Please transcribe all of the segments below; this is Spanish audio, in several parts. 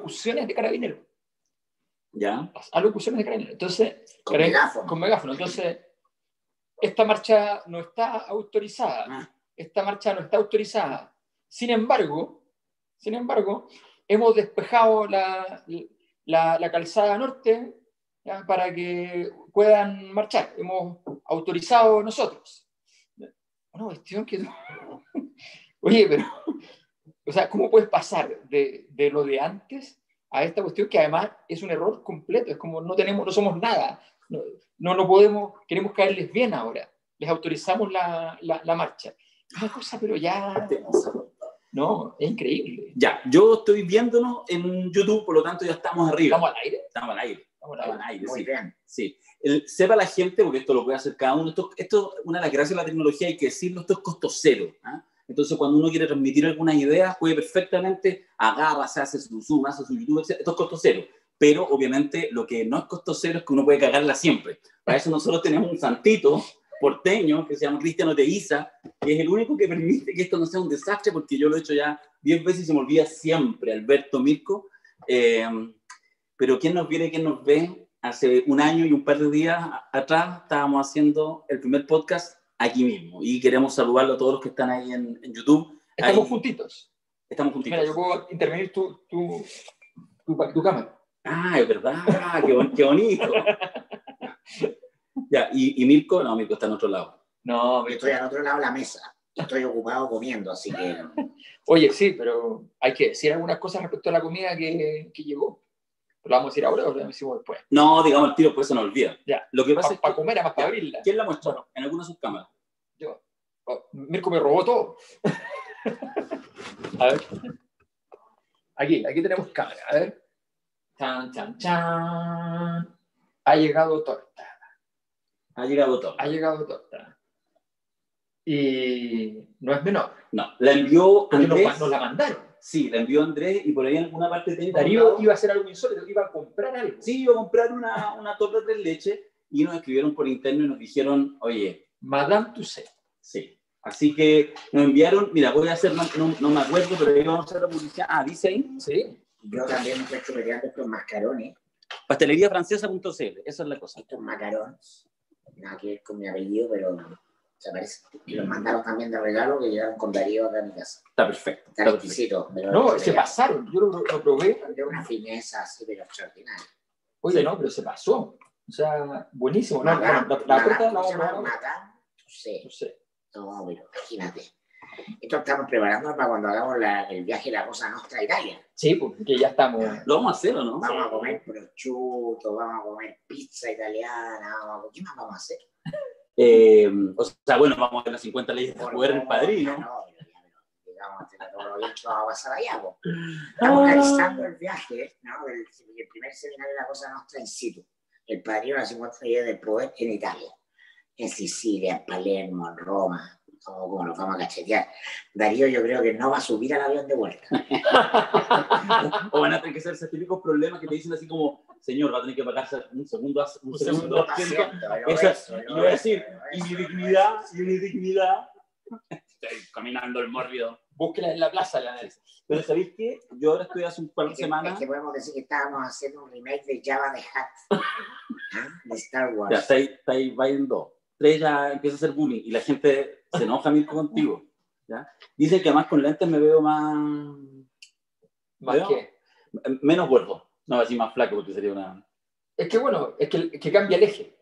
alocuciones de Carabineros. ¿Ya? Alocuciones de Carabineros. Entonces, Con megáfono. Con megáfono. Entonces, esta marcha no está autorizada. Esta marcha no está autorizada. Sin embargo, hemos despejado la calzada norte, ¿ya? Para que puedan marchar. Hemos autorizado nosotros. Una cuestión que... Oye, pero... O sea, ¿cómo puedes pasar de lo de antes a esta cuestión que además es un error completo? Es como no somos nada. No podemos, queremos caerles bien ahora. Les autorizamos la marcha. Una cosa, pero ya... No, es increíble. Ya, yo estoy viéndonos en YouTube, por lo tanto ya estamos arriba. ¿Estamos al aire? Estamos al aire, Muy sí. bien. Sí. Sepa la gente, porque esto lo puede hacer cada uno, esto una de las gracias de la tecnología, hay que decirlo, esto es costo cero. Entonces, cuando uno quiere transmitir algunas ideas, puede perfectamente se hace su Zoom, hace su YouTube, etc. Esto es costo cero. Pero, obviamente, lo que no es costo cero es que uno puede cagarla siempre. Para eso nosotros tenemos un santito porteño que se llama Cristiano Teiza, que es el único que permite que esto no sea un desastre, porque yo lo he hecho ya 10 veces y se me olvida siempre, Alberto Mirko. Pero ¿quién nos viene, quién nos ve? Hace un año y un par de días atrás estábamos haciendo el primer podcast aquí mismo y queremos saludarlo a todos los que están ahí en YouTube. Estamos ahí, juntitos. Estamos juntitos. Mira, yo puedo intervenir tu cámara. Ah, es verdad, qué bonito. Ya, y Mirko, no, Mirko está en otro lado. No, Yo estoy al otro lado de la mesa. Estoy ocupado comiendo, así que... Oye, sí, pero hay que decir algunas cosas respecto a la comida que llegó. ¿Lo vamos a decir ahora o lo decimos después? No, digamos el tiro, pues se nos olvida. Ya. Lo que pasa es que... Para comer, además, para abrirla. ¿Quién la muestra? En alguna de sus cámaras. Yo. Mirko me robó todo. A ver. Aquí tenemos cámara. A ver. Chan, chan, chan. Ha llegado torta. Ha llegado torta. Y no es menor. No, la envió Andrés. Nos la mandaron. Sí, la envió Andrés y por ahí en alguna parte tengo... Darío iba a hacer algo insólito, iba a comprar algo. Sí, iba a comprar una torta de tres leches y nos escribieron por interno y nos dijeron, oye... Madame Tussauds. Sí. Así que nos enviaron, mira, voy a hacer, no me acuerdo, pero ahí vamos a hacer la publicidad. Ah, ¿dice ahí? Sí. Yo también estoy chupeteando estos mascarones. Pasteleriafrancesa.cl, esa es la cosa. Estos macarons, nada que ver con mi apellido, pero se parece. Y los mandaron también de regalo que llegaron con Darío acá a mi casa. Está perfecto. Está exquisito. No, se pasaron. Yo lo probé. De una fineza así, pero extraordinaria. Oye, sí. No, pero se pasó. O sea, buenísimo. Madame, La torta ¿cómo se llama? no Madame Tussauds. No sé. No, pero imagínate. Esto estamos preparando para cuando hagamos el viaje de la Cosa Nostra a Italia. Sí, porque ya estamos. ¿Lo vamos a hacer o no? Vamos a comer prosciutto, vamos a comer pizza italiana, ¿qué más vamos a hacer? O sea, bueno, vamos a ver las 50 leyes de poder del padrino. No, digamos, todo lo bien que va a pasar allá. Po. Estamos realizando el viaje, ¿no? El primer seminario de la Cosa Nostra in situ. El padrino de las 50 leyes del poder en Italia. En Sicilia, en Palermo, en Roma. Como nos vamos a cachetear. Darío yo creo que no va a subir al avión de vuelta. O van a tener que ser esos típicos problemas que te dicen así como, señor, va a tener que pagarse un segundo asiento. Y voy a decir, y mi dignidad. Estoy caminando el mórbido. Búsquela en la plaza, Pero ¿sabéis qué? Yo ahora estoy hace un par de semanas. Es que podemos decir que estábamos haciendo un remake de Jabba the Hutt. De Star Wars. Ya, está ahí, va en 2. 3 ya empieza a hacer bullying y la gente se enoja Mirko contigo. ¿Ya? Dicen que además con lentes me veo más... ¿Más qué? Menos gordo. No, así más flaco porque sería una... Es que bueno, es que cambia el eje.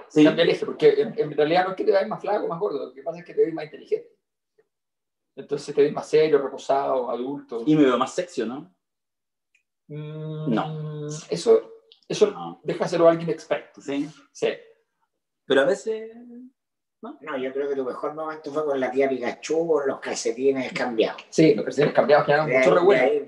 Sí. Cambia el eje, porque en realidad no es que te veas más flaco, más gordo, lo que pasa es que te ves más inteligente. Entonces te ves más serio, reposado, adulto. Y me veo más sexy, ¿no? No. Eso No. déjaselo a alguien experto. Sí. Sí. Pero a veces... No, yo creo que tu mejor momento fue con la tía Pikachu con los calcetines cambiados. Sí, los calcetines cambiados que hagan mucho revuelo.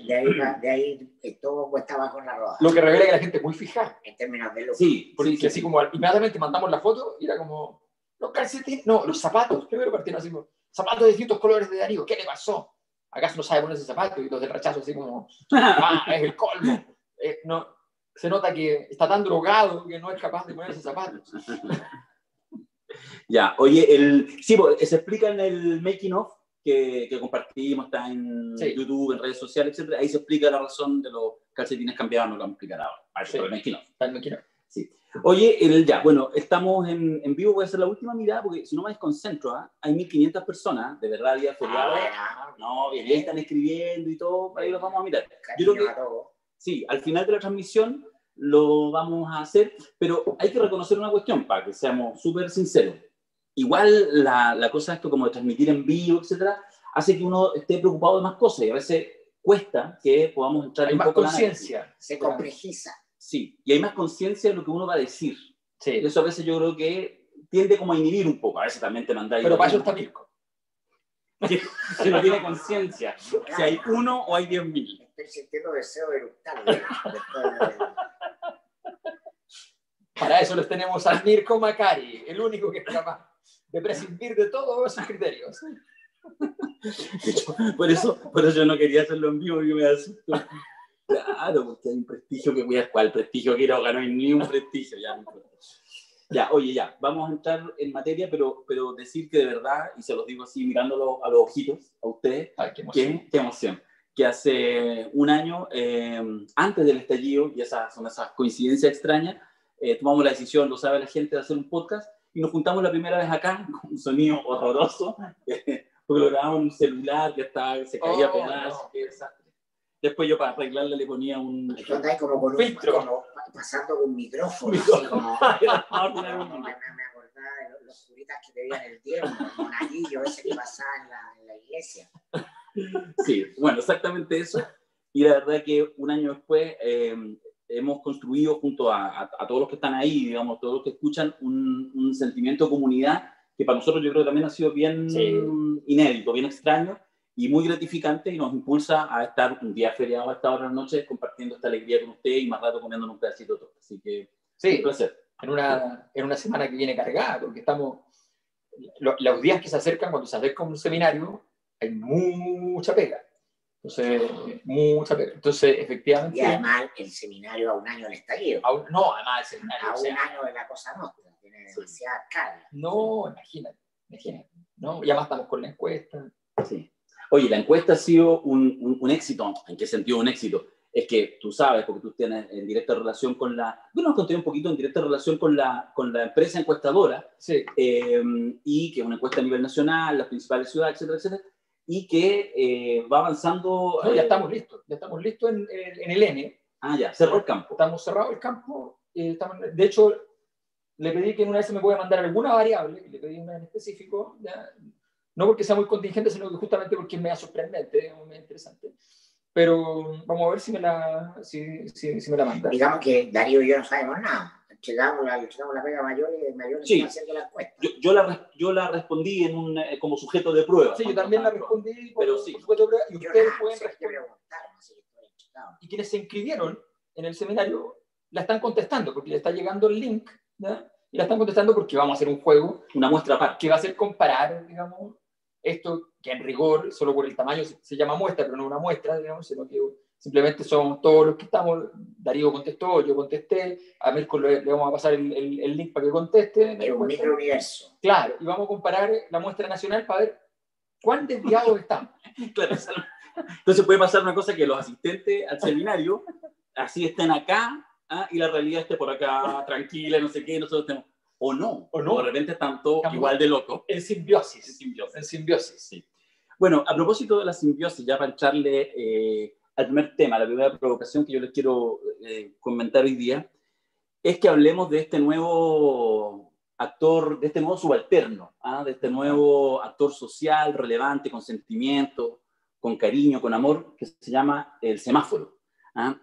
De ahí todo cuesta abajo en la roda. Lo que revela que la gente es muy fija. En términos de look. Sí, Porque sí. así como inmediatamente mandamos la foto y era como, los calcetines, no, los zapatos. Primero partieron así como, zapatos de distintos colores de Darío, ¿qué le pasó? ¿Acaso no sabe ponerse zapatos? Y los del rechazo así como, es el colmo. No, se nota que está tan drogado que no es capaz de ponerse zapatos. Ya, oye, sí, pues, se explica en el making of que compartimos, está en Sí. YouTube, en redes sociales, etc. Ahí se explica la razón de calcetines cambiados no lo vamos a explicar ahora. Sí. Sí. Oye, bueno, estamos en vivo, voy a hacer la última mirada porque si no me desconcentro, hay 1.500 personas, de verdad, día feriado. No, bien, ahí están escribiendo y todo, ahí los vamos a mirar. Yo creo que, sí, al final de la transmisión lo vamos a hacer, pero hay que reconocer una cuestión, para que seamos súper sinceros. Igual la cosa esto como de transmitir en vivo, etcétera, hace que uno esté preocupado de más cosas y a veces cuesta que podamos entrar en un más poco conciencia. Se complejiza. Sí, y hay más conciencia de lo que uno va a decir. Sí. Eso a veces yo creo que tiende como a inhibir un poco. A veces también te mandáis... Pero para eso está Mirko. Que no tiene conciencia. Si hay uno o hay 10.000. Estoy sintiendo deseo de eructar. Para eso les tenemos a Mirko Macari, el único que es capaz de prescindir de todos sus criterios. De hecho, por eso yo no quería hacerlo en vivo, porque me da susto. Claro, porque hay un prestigio que voy a... ¿Cuál prestigio quiero ganar? Ni un prestigio, ya. Ya, oye, ya, vamos a entrar en materia, pero decir que de verdad, y se los digo así mirándolo a los ojitos, a ustedes, ay, qué emoción. Qué emoción, que hace un año, antes del estallido, y son esas coincidencias extrañas, tomamos la decisión, lo sabe la gente, de hacer un podcast, y nos juntamos la primera vez acá, con un sonido horroroso, porque lo grabamos en un celular, que se caía pedazos, qué desastre. Después yo para arreglarla le ponía un como con filtro, como pasando con un micrófono. Así como, me acordaba de los curitas que te veían el tiempo, el monaguillo ese que pasaba en la iglesia. Sí, bueno, exactamente eso. Y la verdad que un año después hemos construido junto a todos los que están ahí, digamos, todos los que escuchan, un sentimiento de comunidad que para nosotros yo creo que también ha sido bien inédito, bien extraño y muy gratificante, y nos impulsa a estar un día feriado a esta hora de la noche compartiendo esta alegría con usted y más rato comiéndonos un pedacito de todo. Así que sí, un placer. En una semana que viene cargada, porque estamos... Los días que se acercan, cuando se acerca un seminario, hay mucha pega. Entonces, efectivamente... Y además el seminario a un año del estallido. Además el seminario... A un año de la cosa nostra, tiene demasiada carga. No, imagínate. ¿No? Y además estamos con la encuesta. Sí. Oye, la encuesta ha sido un éxito. ¿En qué sentido un éxito? Es que tú sabes, porque tú tienes en directa relación con Bueno, nos conté un poquito en directa relación con la empresa encuestadora, sí. Y que es una encuesta a nivel nacional, las principales ciudades, etcétera, etcétera, y que va avanzando... No, ya estamos listos en el N. Ah, ya, cerró el campo. Estamos cerrado el campo. De hecho, le pedí que en una vez me pueda mandar alguna variable, y le pedí una en específico, ¿ya? No porque sea muy contingente, sino que justamente porque es media sorprendente, muy interesante. Pero vamos a ver si me la manda. Digamos que Darío y yo no sabemos nada. Llegamos la pega mayor sí. Haciendo la encuesta. Yo la respondí como sujeto de prueba. Sí, yo también la respondí pero sí. sujeto de prueba, y ustedes pueden responder. Y quienes se inscribieron en el seminario la están contestando, porque le está llegando el link, ¿ya? Y la están contestando porque vamos a hacer un juego, una muestra aparte, que va a ser comparar, digamos, esto que en rigor, solo por el tamaño se llama muestra, pero no una muestra, digamos, sino que simplemente son todos los que estamos. Darío contestó, yo contesté, a Mirko le vamos a pasar el link para que conteste. Es un microuniverso. Claro, y vamos a comparar la muestra nacional para ver cuán desviados estamos. Claro, entonces puede pasar una cosa, que los asistentes al seminario así estén acá, y la realidad esté por acá, tranquila, no sé qué, nosotros estemos... O no, de repente están todos igual de locos. En simbiosis. Sí. Bueno, a propósito de la simbiosis, ya para entrarle al primer tema, la primera provocación que yo les quiero comentar hoy día, es que hablemos de este nuevo actor, de este nuevo subalterno, de este nuevo actor social, relevante, con sentimiento, con cariño, con amor, que se llama el semáforo.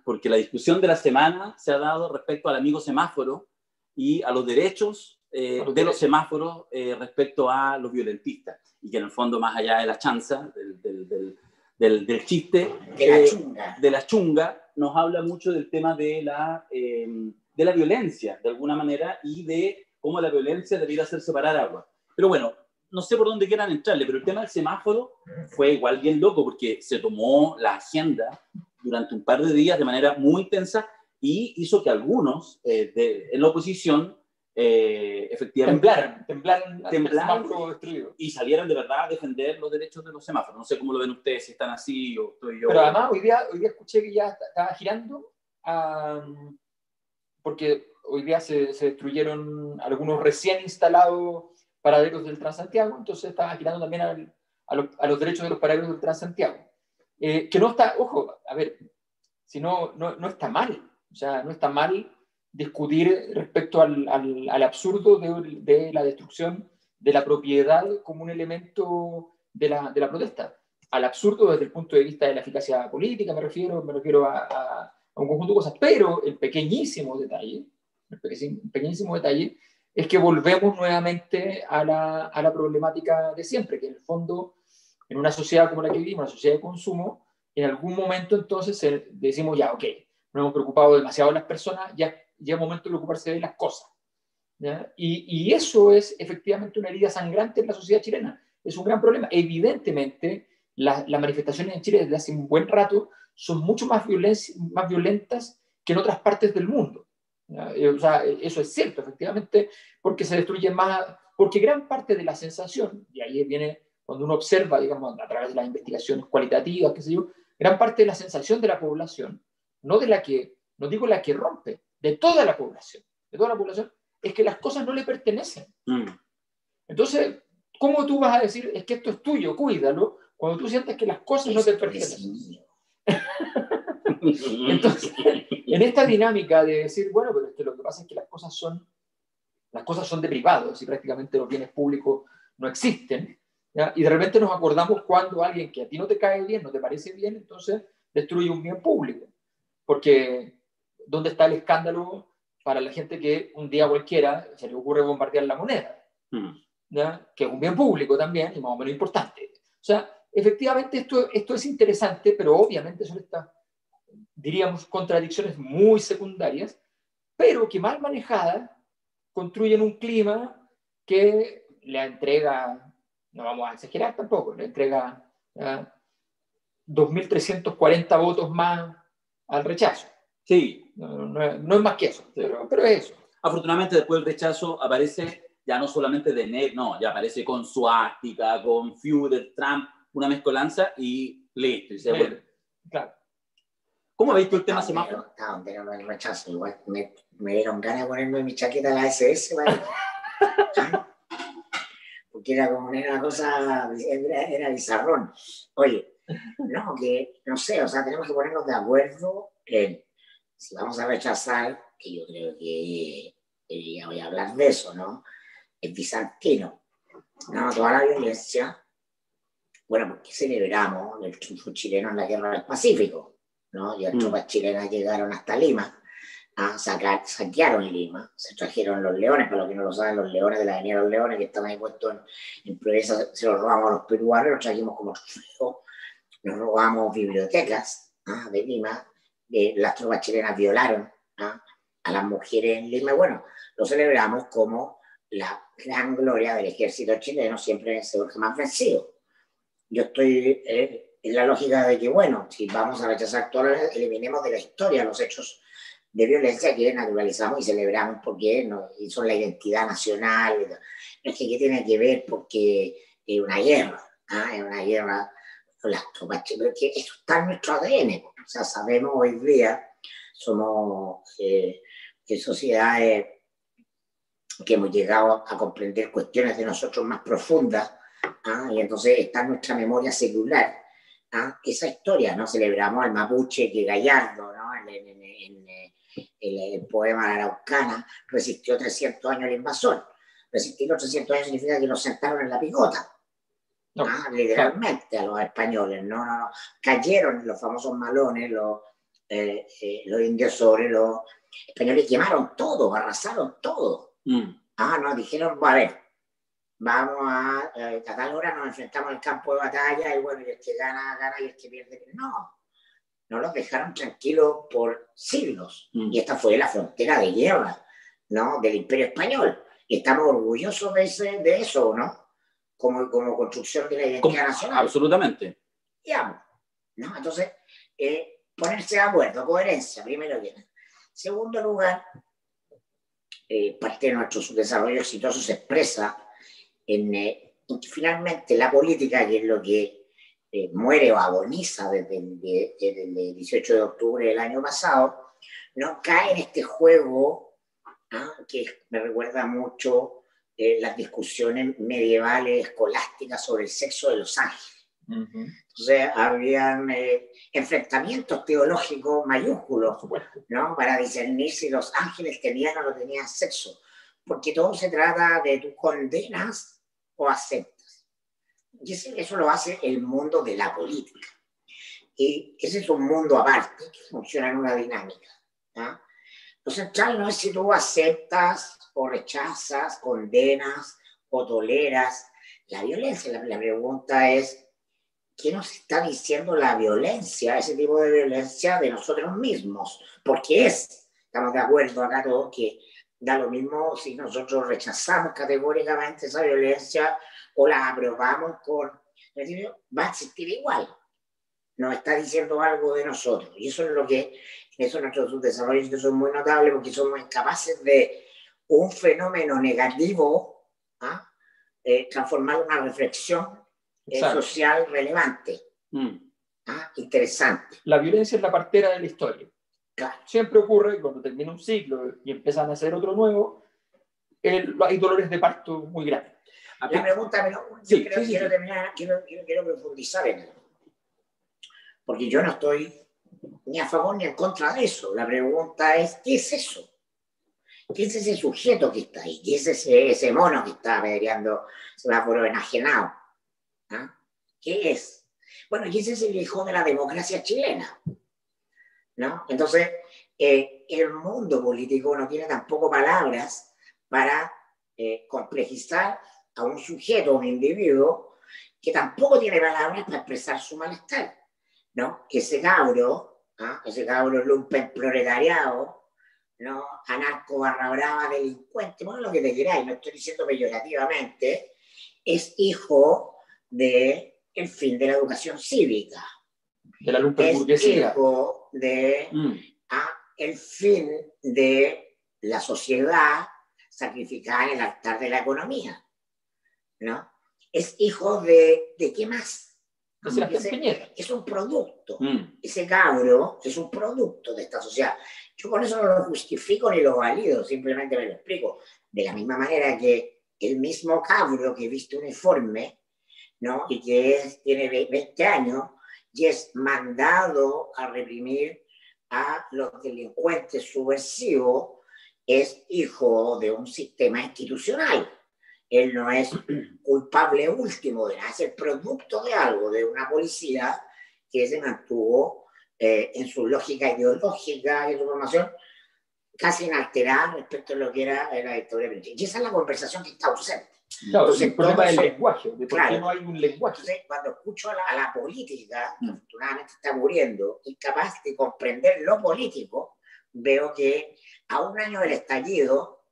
Porque la discusión de la semana se ha dado respecto al amigo semáforo y a los derechos de los semáforos respecto a los violentistas, y que en el fondo, más allá de la chanza, del chiste, de la chunga, nos habla mucho del tema de la violencia, de alguna manera, y de cómo la violencia debería hacer separar agua. Pero bueno, no sé por dónde quieran entrarle, pero el tema del semáforo fue igual bien loco, porque se tomó la agenda durante un par de días de manera muy intensa, y hizo que algunos en la oposición efectivamente temblaron destruido. Y salieron de verdad a defender los derechos de los semáforos. No sé cómo lo ven ustedes, si están así o estoy yo. Pero además hoy día escuché que ya estaba girando, porque hoy día se destruyeron algunos recién instalados paraderos del Transantiago, entonces estaba girando también a los derechos de los paraderos del Transantiago. Que no está, ojo, a ver, si no está mal, o sea, no está mal discutir respecto al absurdo de la destrucción de la propiedad como un elemento de la protesta. Al absurdo desde el punto de vista de la eficacia política, me refiero a un conjunto de cosas, pero el pequeñísimo detalle es que volvemos nuevamente a la problemática de siempre, que en el fondo, en una sociedad como la que vivimos, una sociedad de consumo, en algún momento entonces decimos ya, ok, nos hemos preocupado demasiado de las personas, ya es momento de preocuparse de las cosas. ¿Ya? Y eso es efectivamente una herida sangrante en la sociedad chilena. Es un gran problema. Evidentemente, las manifestaciones en Chile desde hace un buen rato son mucho más violentas que en otras partes del mundo. O sea, eso es cierto, efectivamente, porque se destruye más, porque gran parte de la sensación, y ahí viene cuando uno observa, digamos, a través de las investigaciones cualitativas, qué sé yo, gran parte de la sensación de la población, no digo la que rompe, de toda la población, es que las cosas no le pertenecen. Entonces, ¿cómo tú vas a decir, es que esto es tuyo, cuídalo, cuando tú sientes que las cosas no te pertenecen? Entonces, en esta dinámica de decir, bueno, pero es que lo que pasa es que las cosas son de privados y prácticamente los bienes públicos no existen, ¿ya? Y de repente nos acordamos cuando alguien que a ti no te cae bien, no te parece bien, entonces destruye un bien público. Porque, ¿dónde está el escándalo para la gente que un día cualquiera se le ocurre bombardear la moneda? ¿Ya? Que es un bien público también y más o menos importante. O sea, efectivamente esto es interesante, pero obviamente son estas, diríamos, contradicciones muy secundarias, pero que mal manejadas construyen un clima que le entrega, no vamos a exagerar tampoco, le entrega 2.340 votos más al rechazo. Sí. No es más que eso, pero es eso. Afortunadamente después del rechazo aparece ya no solamente de NET, no, ya aparece con suástica, con Führer, Trump, una mezcolanza y listo. Y se vuelve. Claro. ¿Cómo veis tú el tema semáforo? No, el rechazo. Igual me dieron ganas de ponerme mi chaqueta la SS, ¿vale? Porque era como una cosa, era bizarrón. Oye, no sé, o sea, tenemos que ponernos de acuerdo en si vamos a rechazar, que yo creo que ya voy a hablar de eso, ¿no? Es bizantino, ¿no? Toda la violencia, bueno, porque celebramos el triunfo chileno en la guerra del Pacífico, ¿no? Y las tropas chilenas llegaron hasta Lima, saquearon Lima, se trajeron los leones, para los que no lo saben, los leones de la Avenida de los Leones, que estaban ahí puestos en Provenza, se los robamos a los peruanos, los trajimos como trofeo, nos robamos bibliotecas de Lima, las tropas chilenas violaron a las mujeres en Lima, bueno, lo celebramos como la gran gloria del ejército chileno, siempre vencedor jamás vencido. Yo estoy en la lógica de que, bueno, si vamos a rechazar todo, eliminemos de la historia los hechos de violencia que naturalizamos y celebramos porque son la identidad nacional. No es que ¿qué tiene que ver? Porque es una guerra, es una guerra con las tropas chilenas, que esto está en nuestro ADN. O sea, sabemos hoy día, somos sociedades que hemos llegado a comprender cuestiones de nosotros más profundas, y entonces está en nuestra memoria celular esa historia, ¿no? Celebramos al mapuche que Gallardo, ¿no? El poema de la Araucana resistió 300 años al invasor. Resistir los 300 años significa que los sentaron en la picota, literalmente a los españoles, ¿no? Cayeron los famosos malones, los indios sobre los españoles, quemaron todo, arrasaron todo. Nos dijeron, a ver, vamos a tal hora nos enfrentamos al campo de batalla y bueno, y el que gana, gana y el que pierde. No los dejaron tranquilos por siglos. Y esta fue la frontera de guerra, ¿no? Del Imperio Español. Y estamos orgullosos de eso, ¿no? Como construcción de la identidad nacional. Absolutamente. Digamos, ¿no? Entonces, ponerse de acuerdo, coherencia, primero que nada. Segundo lugar, parte de nuestro subdesarrollo exitoso se expresa en finalmente la política, que es lo que muere o agoniza desde el 18 de octubre del año pasado, ¿no? Cae en este juego, ¿no? Que me recuerda mucho las discusiones medievales escolásticas sobre el sexo de los ángeles. Entonces, habían enfrentamientos teológicos mayúsculos, ¿no? Para discernir si los ángeles tenían o no tenían sexo. Porque todo se trata de tú condenas o aceptas. Y eso lo hace el mundo de la política. Y ese es un mundo aparte que funciona en una dinámica, ¿no? Lo central no es si tú aceptas o rechazas, condenas o toleras la violencia. La pregunta es, ¿qué nos está diciendo la violencia, ese tipo de violencia de nosotros mismos? Porque estamos de acuerdo acá todos que da lo mismo si nosotros rechazamos categóricamente esa violencia o la aprobamos va a existir igual. Nos está diciendo algo de nosotros. Y eso es lo que, eso nuestros subdesarrollos son muy notables porque somos incapaces de un fenómeno negativo, transformar una reflexión social relevante, interesante. La violencia es la partera de la historia. Claro. Siempre ocurre cuando termina un ciclo y empiezan a hacer otro nuevo, hay dolores de parto muy grandes. La pregunta, quiero profundizar en eso. Porque yo no estoy ni a favor ni en contra de eso. La pregunta es, ¿qué es eso? ¿Qué es ese sujeto que está ahí? ¿Qué es ese mono que está apedreando semáforo enajenado? ¿Ah? ¿Qué es? Bueno, y ese es el hijo de la democracia chilena, ¿no? Entonces, el mundo político no tiene tampoco palabras para complejizar a un sujeto, un individuo, que tampoco tiene palabras para expresar su malestar, ¿no? Ese cabro lumpen proletariado, ¿no? Anarco barra brava, delincuente, bueno, lo que te queráis, no estoy diciendo peyorativamente, es hijo de el fin de la educación cívica. De la lumpenburguesía. Es hijo de el fin de la sociedad sacrificada en el altar de la economía, ¿no? Es hijo de ¿qué más? Es un producto. Ese cabro es un producto de esta sociedad. Yo con eso no lo justifico ni lo valido, simplemente me lo explico. De la misma manera que el mismo cabro que viste uniforme, ¿no? Y que tiene 20 años y es mandado a reprimir a los delincuentes subversivos, es hijo de un sistema institucional. Él no es culpable último de nada, es el producto de algo, de una policía que se mantuvo en su lógica ideológica y su formación casi inalterada respecto a lo que era la dictadura militar. Y esa es la conversación que está ausente. Claro, entonces, el problema del lenguaje, de por qué no hay un lenguaje. Entonces, cuando escucho a la política, que afortunadamente está muriendo, incapaz de comprender lo político, veo que a un año del estallido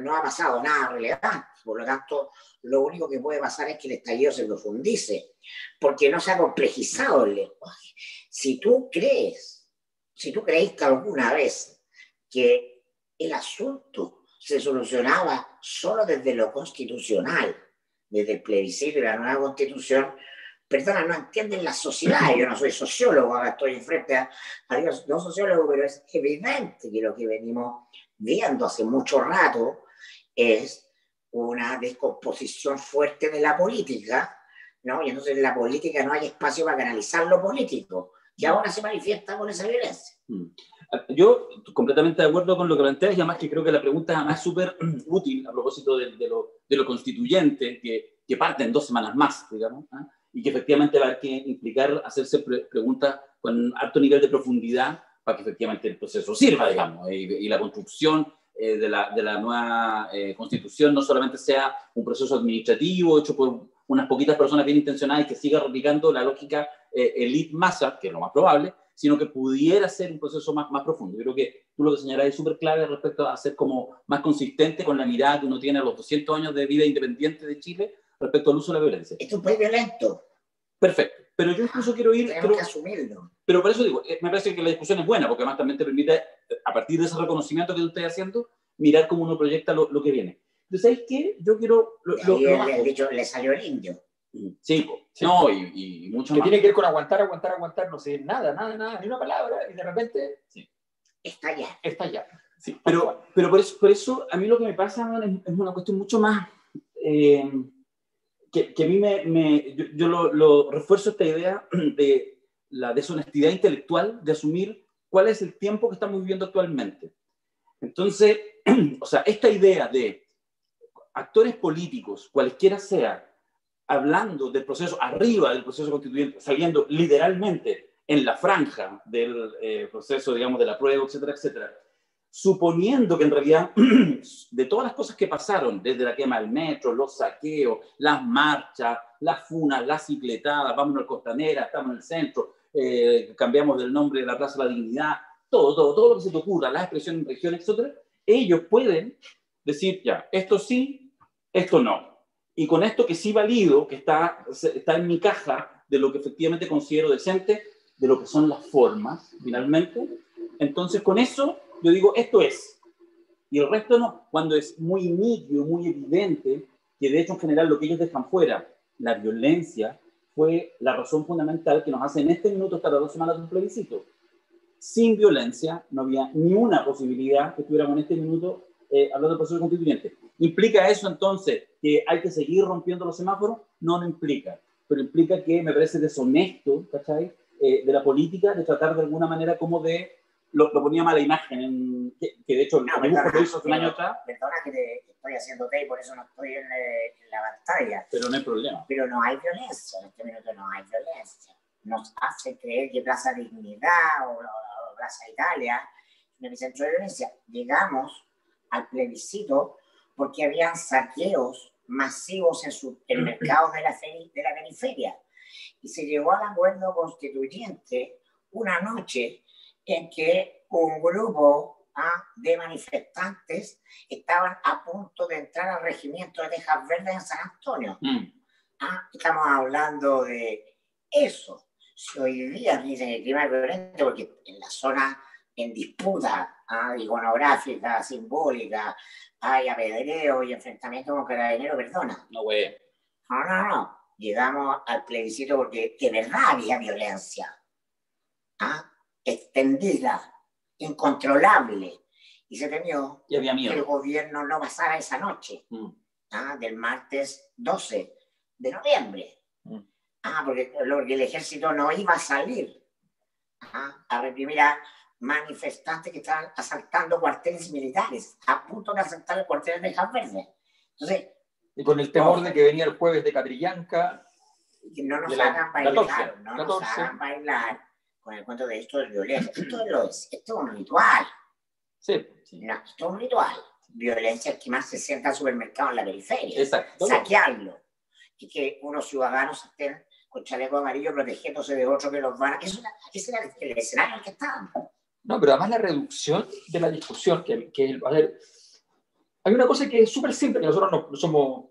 no ha pasado nada relevante. Por lo tanto, lo único que puede pasar es que el estallido se profundice, porque no se ha complejizado el lenguaje. Si tú creíste alguna vez que el asunto se solucionaba solo desde lo constitucional, desde el plebiscito y la nueva constitución, personas no entienden la sociedad. Yo no soy sociólogo, ahora estoy enfrente a Dios, no sociólogo, pero es evidente que lo que venimos viendo hace mucho rato es una descomposición fuerte de la política, ¿no? Y entonces en la política no hay espacio para canalizar lo político, y ahora se manifiesta con esa violencia. Yo completamente de acuerdo con lo que planteas, y además que creo que la pregunta es además súper útil a propósito de lo constituyente, que parte en 2 semanas más, digamos, ¿eh? Y que efectivamente va a haber que implicar hacerse preguntas con alto nivel de profundidad para que efectivamente el proceso sirva, digamos, y la construcción de la nueva constitución no solamente sea un proceso administrativo hecho por unas poquitas personas bien intencionadas y que siga replicando la lógica elite masa, que es lo más probable, sino que pudiera ser un proceso más profundo. Yo creo que tú lo que señalás es súper clave respecto a ser como más consistente con la mirada que uno tiene a los 200 años de vida independiente de Chile respecto al uso de la violencia. Esto es muy violento. Perfecto. Pero yo incluso quiero ir... Tenemos que asumirlo. Pero por eso digo, me parece que la discusión es buena, porque además también te permite, a partir de ese reconocimiento que tú estás haciendo, mirar cómo uno proyecta lo que viene. Entonces, ¿sabéis qué? Yo quiero... el dicho, le salió el indio. Sí, sí. No, y mucho que más. Tiene que ver con aguantar, no sé, nada, ni una palabra, y de repente sí. Está ya. Sí, pero por eso a mí lo que me pasa es una cuestión mucho más... que a mí yo lo refuerzo esta idea de la deshonestidad intelectual de asumir cuál es el tiempo que estamos viviendo actualmente. Entonces, o sea, esta idea de actores políticos, cualquiera sea, hablando del proceso, arriba del proceso constituyente, saliendo literalmente en la franja del proceso, digamos, de la prueba, etcétera, etcétera, suponiendo que en realidad de todas las cosas que pasaron, desde la quema del metro, los saqueos, las marchas, las funas, las cicletadas, vámonos al Costanera, estamos en el centro, cambiamos del nombre de la Plaza de la Dignidad, todo lo que se te ocurra, las expresiones en regiones, etcétera, ellos pueden decir, ya, esto sí, esto no. Y con esto que sí valido, que está en mi caja de lo que efectivamente considero decente, de lo que son las formas, finalmente, entonces con eso yo digo, esto es. Y el resto no. Cuando es muy nítido, muy evidente, que de hecho en general lo que ellos dejan fuera, la violencia, fue la razón fundamental que nos hace en este minuto estar a 2 semanas de un plebiscito. Sin violencia no había ni una posibilidad que estuviéramos en este minuto hablando del proceso constituyente. ¿Implica eso entonces que hay que seguir rompiendo los semáforos? No implica. Pero implica que me parece deshonesto, ¿cachai? De la política, de tratar de alguna manera como de... Lo ponía mala imagen, que de hecho el dibujo lo hizo hace un año atrás. Perdona que te estoy haciendo té y por eso no estoy en la pantalla. Pero no hay problema. Pero no hay violencia, en este minuto no hay violencia. Nos hace creer que Plaza Dignidad o Plaza Italia es un epicentro de violencia. Llegamos al plebiscito porque habían saqueos masivos en mercados de la periferia. Y se llegó al acuerdo constituyente una noche en que un grupo de manifestantes estaban a punto de entrar al regimiento de Tejas Verdes en San Antonio. Estamos hablando de eso. Si hoy día dicen el clima violento, porque en la zona en disputa iconográfica, simbólica, hay apedreo y enfrentamiento con carabineros, perdona. No, güey. No. Llegamos al plebiscito porque de verdad había violencia. Extendida, incontrolable. Y se temió que el gobierno no pasara esa noche, del martes 12 de noviembre. Porque el ejército no iba a salir a reprimir a manifestantes que estaban asaltando cuarteles militares, a punto de asaltar el cuartel de Tejas Verdes. Entonces, y con el temor de que venía el jueves de Catrillanca, que no nos hagan bailar, nos hagan bailar con el cuento de esto es violencia. Esto es un ritual. Sí. No, esto es un ritual. Violencia es que más se sienta al supermercado en la periferia. Exacto. Saquearlo. Y que unos ciudadanos estén con chaleco amarillo protegiéndose de otros que los van a... Ese era el escenario en el que estaban. No, pero además la reducción de la discusión, a ver, hay una cosa que es súper simple, que nosotros no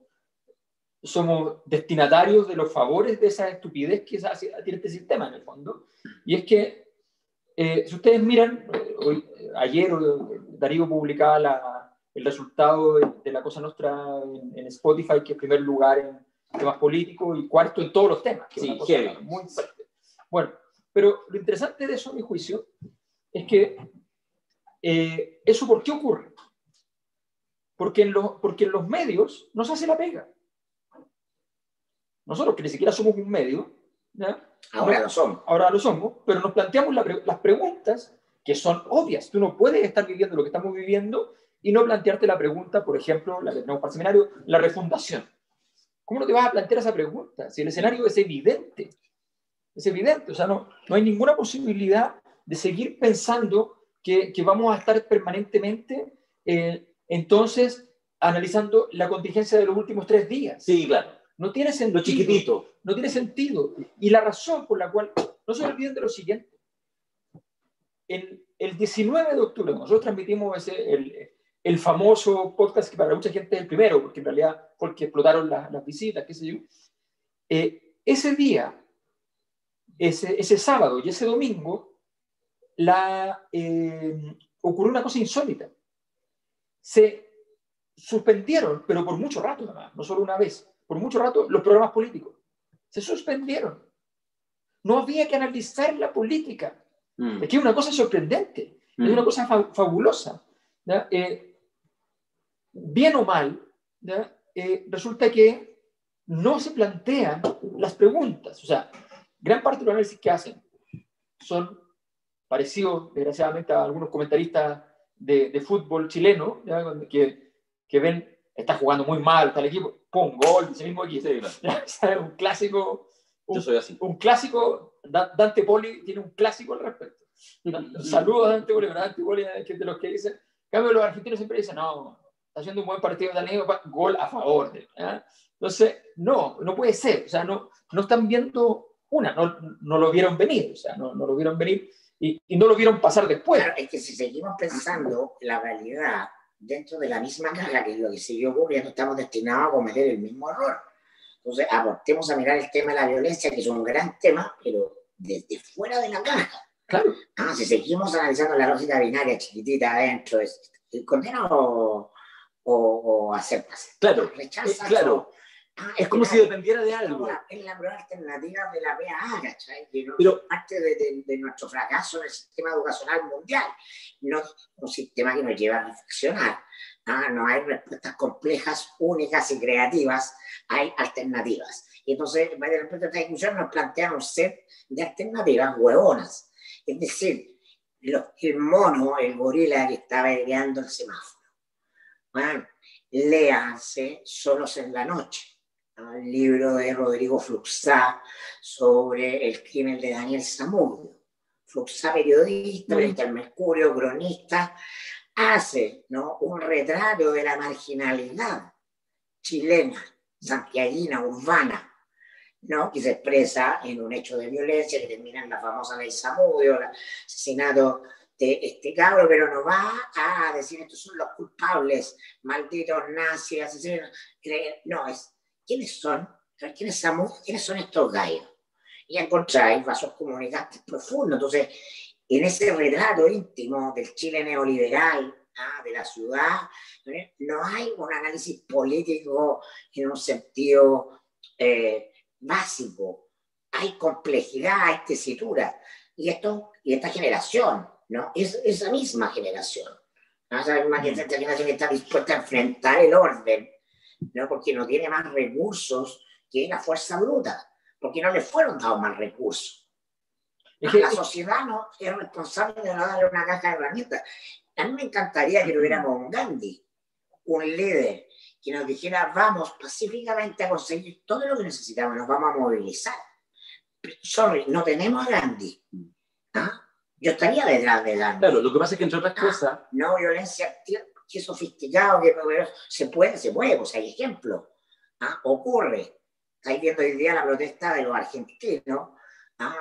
somos destinatarios de los favores de esa estupidez que tiene este sistema en el fondo, y es que si ustedes miran, ayer Darío publicaba el resultado de la Cosa Nostra en Spotify, que es primer lugar en temas políticos y cuarto en todos los temas, que es una cosa muy fuerte. Bueno, pero lo interesante de eso, a mi juicio, es que eso ¿por qué ocurre? Porque en los medios no se hace la pega. Nosotros, que ni siquiera somos un medio, ¿ya? Ahora lo somos, pero nos planteamos las preguntas que son obvias. Tú no puedes estar viviendo lo que estamos viviendo y no plantearte la pregunta, por ejemplo, la que tenemos para el seminario, la refundación. ¿Cómo no te vas a plantear esa pregunta? Si el escenario es evidente. Es evidente, o sea, no hay ninguna posibilidad de seguir pensando que vamos a estar permanentemente entonces analizando la contingencia de los últimos 3 días. Sí, claro. No tiene sentido. Lo chiquitito. No tiene sentido. Y la razón por la cual, no se olviden de lo siguiente. El 19 de octubre, nosotros transmitimos el famoso podcast que para mucha gente es el primero, porque en realidad fue el que explotaron las visitas, qué sé yo. Ese día, ese sábado y ese domingo, ocurrió una cosa insólita. se suspendieron, pero por mucho rato, además, no solo una vez, por mucho rato, los programas políticos. Se suspendieron. No había que analizar la política. Es que es una cosa sorprendente, es una cosa fabulosa. ¿Ya? Bien o mal, ¿ya? Resulta que no se plantean las preguntas. O sea, gran parte de los análisis que hacen son parecidos, desgraciadamente, a algunos comentaristas de fútbol chileno, ¿ya? Que ven, está jugando muy mal, está el equipo, ¡pum! Gol, ese mismo equipo. ¿Ya? Un clásico. Yo soy así. Un clásico, Dante Poli tiene un clásico al respecto. Saludos a Dante Poli, pero Dante Poli es de los que dicen, en cambio los argentinos siempre dicen, no, está haciendo un buen partido Danilo, gol a favor. ¿Ya? Entonces, no puede ser, o sea, no están viendo no lo vieron venir, o sea, no lo vieron venir y no lo vieron pasar después. Claro, es que si seguimos pensando la realidad dentro de la misma caja que es lo que siguió ocurriendo, estamos destinados a cometer el mismo error. Entonces, aportemos a mirar el tema de la violencia, que es un gran tema, pero desde fuera de la caja. Claro. Si seguimos analizando la lógica binaria chiquitita adentro, ¿es condena o aceptas? Claro, Rechaza. claro. Es como si dependiera de algo. Es la prueba alternativa de la PA, ¿cachai? Pero parte de nuestro fracaso en el sistema educacional mundial. No un sistema que nos lleva a reflexionar. No hay respuestas complejas, únicas y creativas, hay alternativas. Y entonces, después de esta discusión, nos plantean un set de alternativas huevonas. Es decir, el mono, el gorila que estaba ideando el semáforo. Léanse Solos en la noche, el libro de Rodrigo Fluxá sobre el crimen de Daniel Zamudio. Fluxá, periodista, periodista del Mercurio, cronista, hace, ¿no?, un retrato de la marginalidad chilena, santiaguina, urbana, ¿no?, que se expresa en un hecho de violencia que termina en la famosa ley Zamudio, el asesinato de este cabro, pero no va a decir estos son los culpables, malditos nazis, asesinos. No, es ¿quiénes son? ¿Quiénes son estos gallos? Y encontráis vasos comunicantes profundos. Entonces, en ese retrato íntimo del Chile neoliberal, de la ciudad, no hay un análisis político en un sentido básico. Hay complejidad, hay tesitura. Y esta generación, ¿no?, es esa misma generación. ¿No? Esa misma generación que está dispuesta a enfrentar el orden, ¿no?, porque no tiene más recursos que la fuerza bruta, porque no le fueron dados más recursos. La sociedad no es responsable de no darle una caja de herramientas. A mí me encantaría que tuviéramos un Gandhi, un líder, que nos dijera, vamos pacíficamente a conseguir todo lo que necesitamos, nos vamos a movilizar. Sorry, no tenemos a Gandhi. Yo estaría detrás de Gandhi. Claro, lo que pasa es que entre otras cosas... No violencia, qué sofisticado, que se puede, pues hay ejemplos. Ocurre. Estáis viendo hoy día la protesta de los argentinos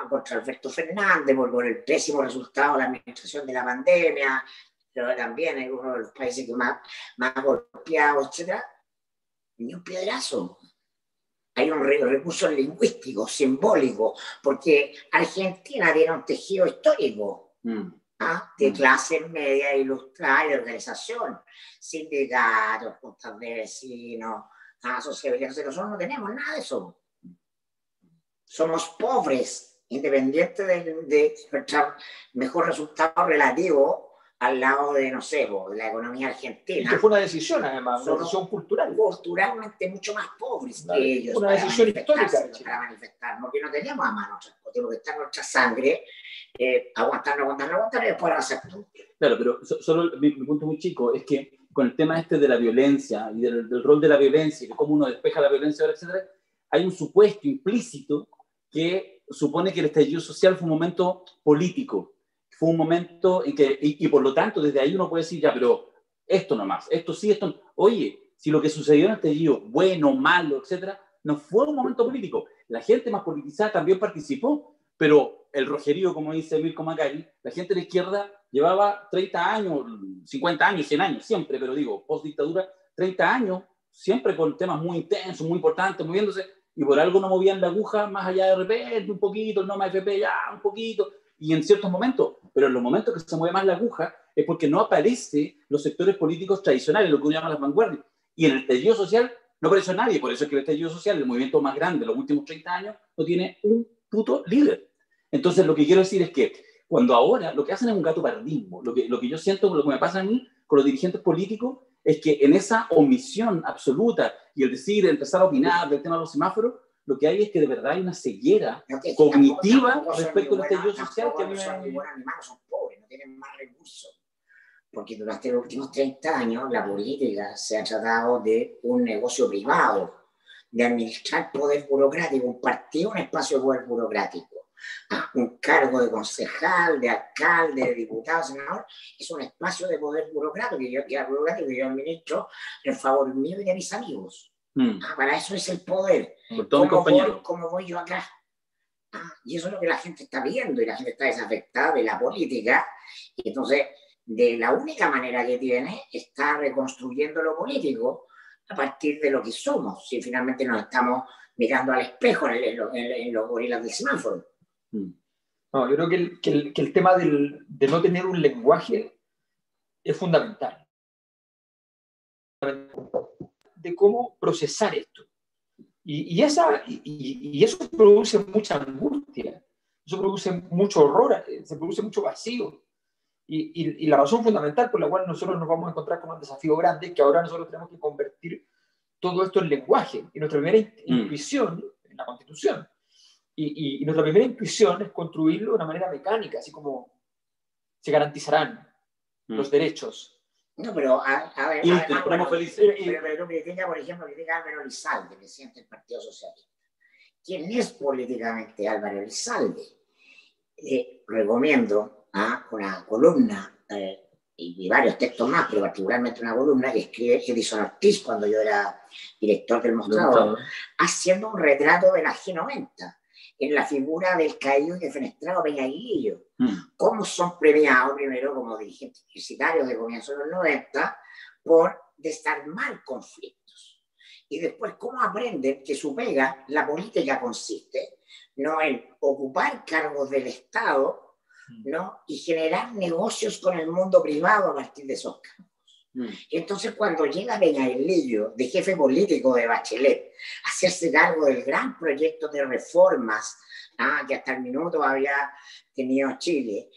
contra Alberto Fernández por el pésimo resultado de la administración de la pandemia, pero también es uno de los países que más golpeados, etc. Ni un piedrazo. Hay un recurso lingüístico, simbólico, porque Argentina tiene un tejido histórico de clase media, ilustrada y de organización, sindicatos, juntas de vecinos, asociaciones. Nosotros no tenemos nada de eso. Somos pobres, independiente de nuestro mejor resultado relativo al lado de, no sé, de la economía argentina. Y que fue una decisión, además, una decisión cultural. Culturalmente mucho más pobres que ellos. Una decisión histórica. Para manifestar, porque no tenemos a mano, tenemos que estar en nuestra sangre, aguantar y después hacer todo. Claro, pero solo mi punto muy chico es que con el tema de la violencia y del rol de la violencia y de cómo uno despeja la violencia, etcétera, hay un supuesto implícito que supone que el estallido social fue un momento político. Fue un momento en que, y por lo tanto, desde ahí uno puede decir, ya, pero esto nomás, esto sí, esto no. Oye, si lo que sucedió en el estallido, bueno, malo, etcétera, no fue un momento político. La gente más politizada también participó, pero el rojerío, como dice Mirko Macari, la gente de la izquierda llevaba 30 años, 50 años, 100 años, siempre, pero digo, post-dictadura, 30 años, siempre con temas muy intensos, muy importantes, moviéndose, y por algo no movían la aguja más allá de repente, un poquito, el no más FP, ya, un poquito, y en ciertos momentos, pero en los momentos que se mueve más la aguja es porque no aparecen los sectores políticos tradicionales, lo que uno llama las vanguardias. Y en el estallido social no apareció nadie, por eso es que el estallido social, el movimiento más grande de los últimos 30 años, no tiene un puto líder. Entonces, lo que quiero decir es que cuando ahora lo que hacen es un gato pardismo, lo que yo siento, lo que me pasa a mí con los dirigentes políticos, es que en esa omisión absoluta y el decir, empezar a opinar del tema de los semáforos, lo que hay es que de verdad hay una ceguera cognitiva respecto al estallido social que a mí son muy buenos animales, son pobres, no tienen más recursos. Porque durante los últimos 30 años la política se ha tratado de un negocio privado, de administrar poder burocrático, un partido, un espacio de poder burocrático. Un cargo de concejal, de alcalde, de diputado, senador, es un espacio de poder burocrático que yo administro en favor mío y de mis amigos. Para eso es el poder. ¿Cómo voy yo acá? Y eso es lo que la gente está viendo, y la gente está desafectada de la política, y entonces de la única manera que tiene está reconstruyendo lo político a partir de lo que somos, si finalmente nos estamos mirando al espejo en los gorilas del semáforo. No, yo creo que el tema de no tener un lenguaje es fundamental. De cómo procesar esto. Y eso produce mucha angustia, eso produce mucho horror, se produce mucho vacío. Y la razón fundamental por la cual nosotros nos vamos a encontrar con un desafío grande es que ahora nosotros tenemos que convertir todo esto en lenguaje. Y nuestra primera intuición, en la Constitución, y nuestra primera intuición es construirlo de una manera mecánica, así como se garantizarán los derechos. No, pero a ver, pero critica, por ejemplo, critica a Álvaro Elizalde, presidente del Partido Socialista. ¿Quién es políticamente Álvaro Elizalde? Recomiendo una columna y varios textos más, pero particularmente una columna que escribe Edison Ortiz cuando yo era director del Mostrador, haciendo un retrato de la G90 en la figura del caído y defenestrado Peñaguillo. Cómo son premiados primero como dirigentes universitarios de comienzo de los 90 por desarmar conflictos. Y después cómo aprenden que su pega, la política consiste, no en ocupar cargos del Estado, ¿no? Y generar negocios con el mundo privado a partir de esos cargos. Entonces, cuando llega Peñaguillo, de jefe político de Bachelet, a hacerse cargo del gran proyecto de reformas que hasta el minuto había tenido Chile,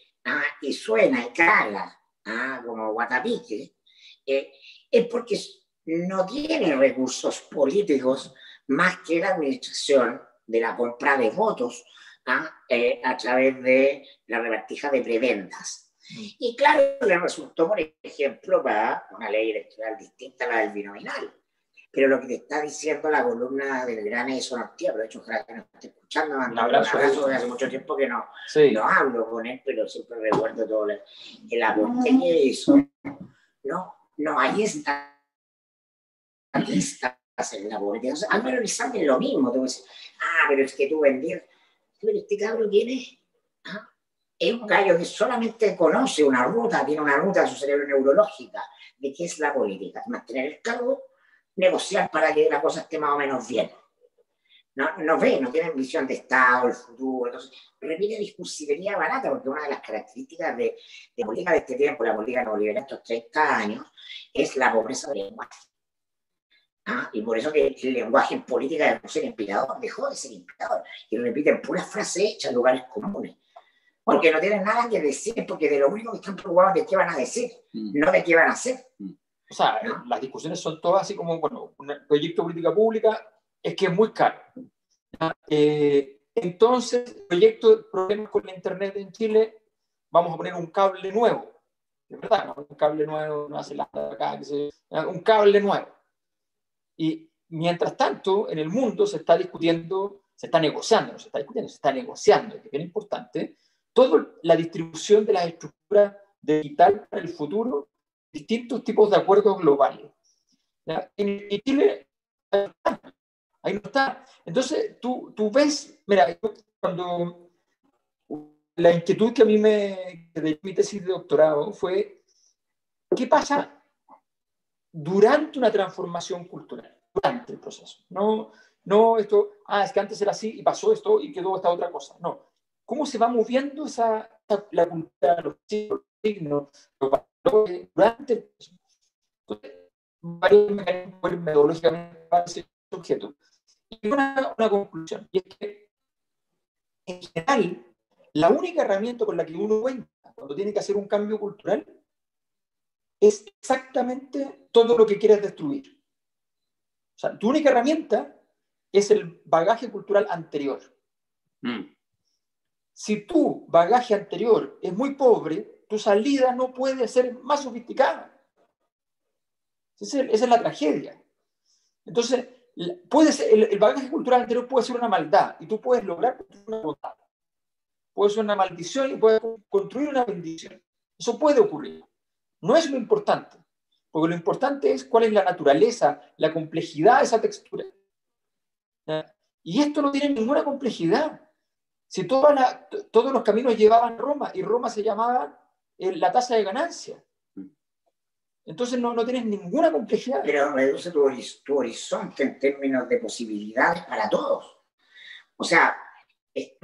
y suena y caga como guatapique, es porque no tiene recursos políticos más que la administración de la compra de votos a través de la repartija de prebendas. Y claro, le resultó, por ejemplo, para una ley electoral distinta a la del binominal. Pero lo que te está diciendo la columna del gran Edison Ortiz, aprovecho ojalá que nos esté escuchando, un abrazo, porque hace mucho tiempo que no hablo con él, pero siempre recuerdo todo el aporte que hizo. No, ahí está. Aquí está en la política. Entonces, Álvaro Elizalde es lo mismo. Tú dices, pero es que tú vendías. Pero este cabro tiene... Es un gallo que solamente conoce una ruta, tiene una ruta de su cerebro neurológica de qué es la política, mantener el cargo, negociar para que la cosa esté más o menos bien. No tienen visión de Estado, el futuro, entonces repite discursivería barata, porque una de las características de política de este tiempo, la política neoliberal de estos 30 años, es la pobreza del lenguaje. Y por eso que el lenguaje en política de ser inspirador, dejó de ser inspirador, y repiten puras frases hechas en lugares comunes. Porque no tienen nada que decir, porque de lo único que están preocupados de qué van a decir, no de qué van a hacer. O sea, las discusiones son todas así como, bueno, un proyecto de política pública es que es muy caro. Entonces, proyecto de problemas con la internet en Chile, vamos a poner un cable nuevo. De verdad, ¿no? Un cable nuevo, Nueva Zelanda, acá, un cable nuevo. Y mientras tanto, en el mundo se está discutiendo, se está negociando, que es bien importante, toda la distribución de las estructuras digital para el futuro, distintos tipos de acuerdos globales. En Chile, ahí no está. Entonces, tú ves, mira, cuando la inquietud que a mí de mi tesis de doctorado fue, ¿qué pasa durante una transformación cultural? Durante el proceso. No esto, es que antes era así y pasó esto y quedó esta otra cosa. No. ¿Cómo se va moviendo la cultura, los siglos, signo, durante el proceso. Entonces, varios mecanismos metodológicamente para ese objeto. Y una conclusión, y es que, en general, la única herramienta con la que uno cuenta cuando tiene que hacer un cambio cultural es exactamente todo lo que quieres destruir. O sea, tu única herramienta es el bagaje cultural anterior. Si tu bagaje anterior es muy pobre, tu salida no puede ser más sofisticada. Esa es la tragedia. Entonces, el bagaje cultural anterior puede ser una maldad y tú puedes lograr una bondad. Puede ser una maldición y puedes construir una bendición. Eso puede ocurrir. No es lo importante, porque lo importante es cuál es la naturaleza, la complejidad de esa textura. ¿Ya? Y esto no tiene ninguna complejidad. Si todos los caminos llevaban a Roma y Roma se llamaba la tasa de ganancia. Entonces no tienes ninguna complejidad. Pero reduce tu horizonte en términos de posibilidades para todos. O sea, es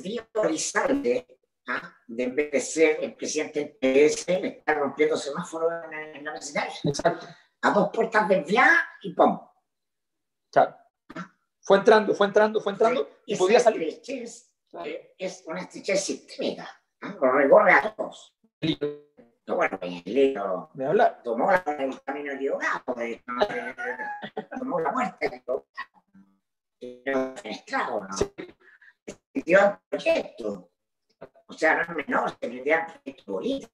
visualizarte, ¿ah? De en vez de ser el presidente del PS, está rompiendo semáforos en la vecindaria. Exacto. A 2 puertas del viaje y ¡pum! Claro. Fue entrando y podía salir. Es una estrechez sistémica, ¿no? Lo recorre a todos. No, bueno, el libro de hablar. Tomó el camino equivocado, tomó la muerte equivocada, ¿no? Sí. Se dio el proyecto. O sea, no es menor, se le dio el proyecto bonito.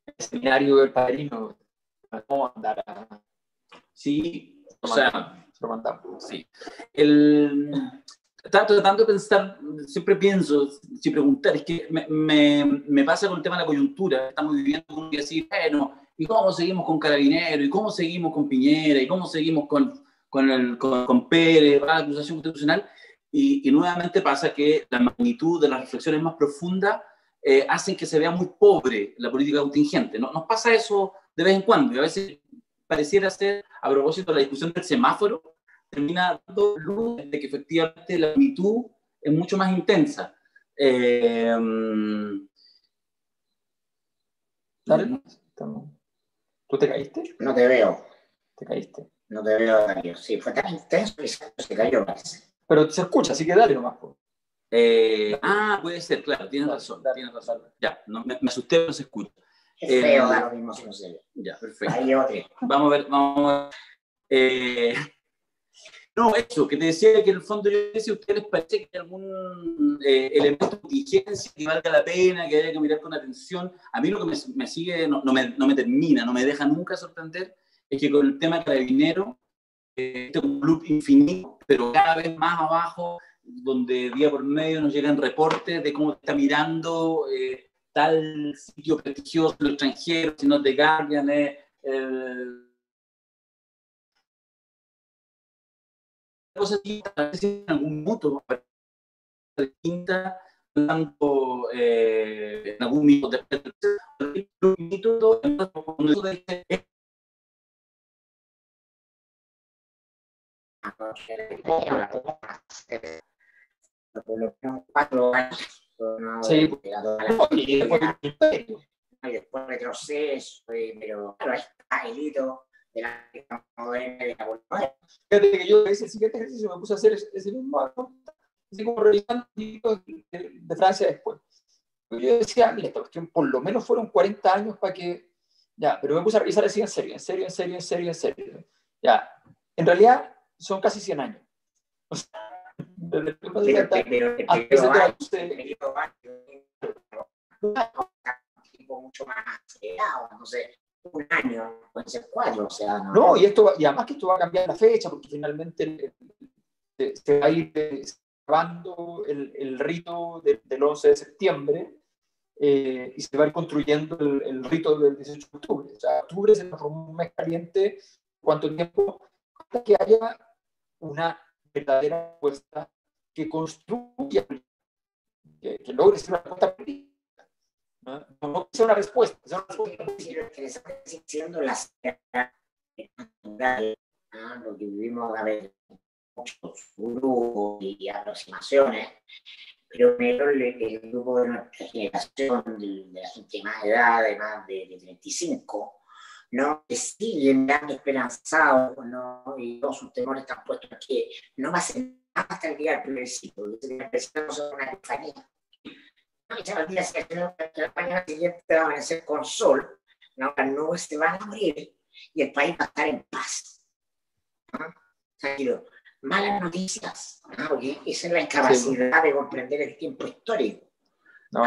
El seminario del Padrino, ¿cómo andar a... Sí, o sea, se lo mandamos. Sí. Estaba tratando de pensar, siempre pienso, si preguntar, es que me pasa con el tema de la coyuntura, estamos viviendo un día así, bueno, ¿y cómo seguimos con Carabineros? ¿Y cómo seguimos con Piñera? ¿Y cómo seguimos con Pérez, la acusación constitucional? Y nuevamente pasa que la magnitud de las reflexiones más profundas hacen que se vea muy pobre la política contingente. Nos pasa eso de vez en cuando, y a veces pareciera ser, a propósito de la discusión del semáforo, termina dando luz de que efectivamente la magnitud es mucho más intensa. Dale, ¿tú te caíste? No te veo. ¿Te caíste? No te veo, Darío. Sí, fue tan intenso que se cayó, parece. Pero se escucha, así que dale nomás. Puede ser, claro, tienes razón. Tienes razón. Ya, no, me asusté, pero se escucha. Es feo, da lo mismo si no se ve. Ya, perfecto. Ahí otro. Vamos a ver. No, eso, que te decía que en el fondo yo sé si a ustedes les parece que hay algún elemento de contingencia que valga la pena, que haya que mirar con atención. A mí lo que me sigue, no me termina, no me deja nunca sorprender, es que con el tema de Carabineros, este es un loop infinito, pero cada vez más abajo, donde día por medio nos llegan reportes de cómo está mirando tal sitio prestigioso en el extranjero, si no es The Guardian, cosa distinta, en algún minuto distinta, tanto en algún minuto después del minuto, Sí, y después retroceso, pero claro, está el hito de la moderna de la política. Fíjate que yo ese siguiente ejercicio me puse a hacer ese mismo, así como revisando libros de Francia después. Yo decía, mira, esta cuestión por lo menos fueron 40 años para que... Ya, pero me puse a revisar así en serio. Ya, en realidad son casi 100 años. O sea, desde el punto de vista mucho más acelerado, no sé, un año, pueden ser 4, o sea, no, y además que esto va a cambiar la fecha, porque finalmente se va a ir acabando el rito del 11 de septiembre y se va a ir construyendo el rito del 18 de octubre. O sea, octubre se transformó en un mes caliente, ¿cuánto tiempo? Hasta que haya una verdadera respuesta que construya, que logre ser una respuesta política. No es una respuesta. Lo interesante sigue siendo la natural, lo que vivimos a ver muchos grupos y aproximaciones, pero primero el grupo de nuestra generación, de la gente de más edad, de más de 35, ¿no? Que siguen dando esperanzados, ¿no? Y todos sus temores están puestos en que no va a ser nada hasta el día del plebiscito. El día del plebiscito no es una epifanía. No, y al día siguiente, la mañana siguiente va a amanecer con sol, ¿no? Las nubes se van a morir y el país va a estar en paz, ¿no? Tranquilo. Malas noticias, ¿no? Porque esa es la incapacidad de comprender el tiempo histórico. No.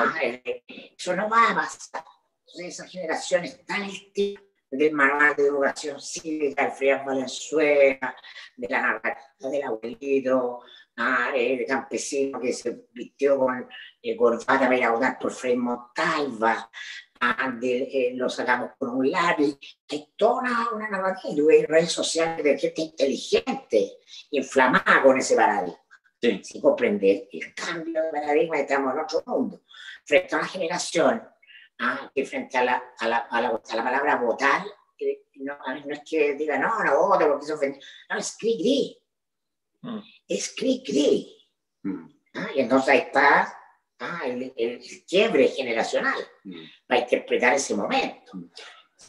Eso no va a pasar. Entonces, esa generación está en el tiempo del manual de educación cívica, de Frías Valenzuela, de la narrativa del abuelito, de campesino que se vistió con corbata para ir a votar por Frei Montalva, lo sacamos con un lápiz. Hay toda una narrativa, hay redes sociales de gente inteligente, inflamada con ese paradigma. Sí. Sin comprender el cambio de paradigma, estamos en otro mundo. Frente a una generación que frente a la palabra votar, no es que diga no vote porque se ofende, no, es cri-cri. Es cri-cri. Y entonces ahí está el quiebre generacional para interpretar ese momento.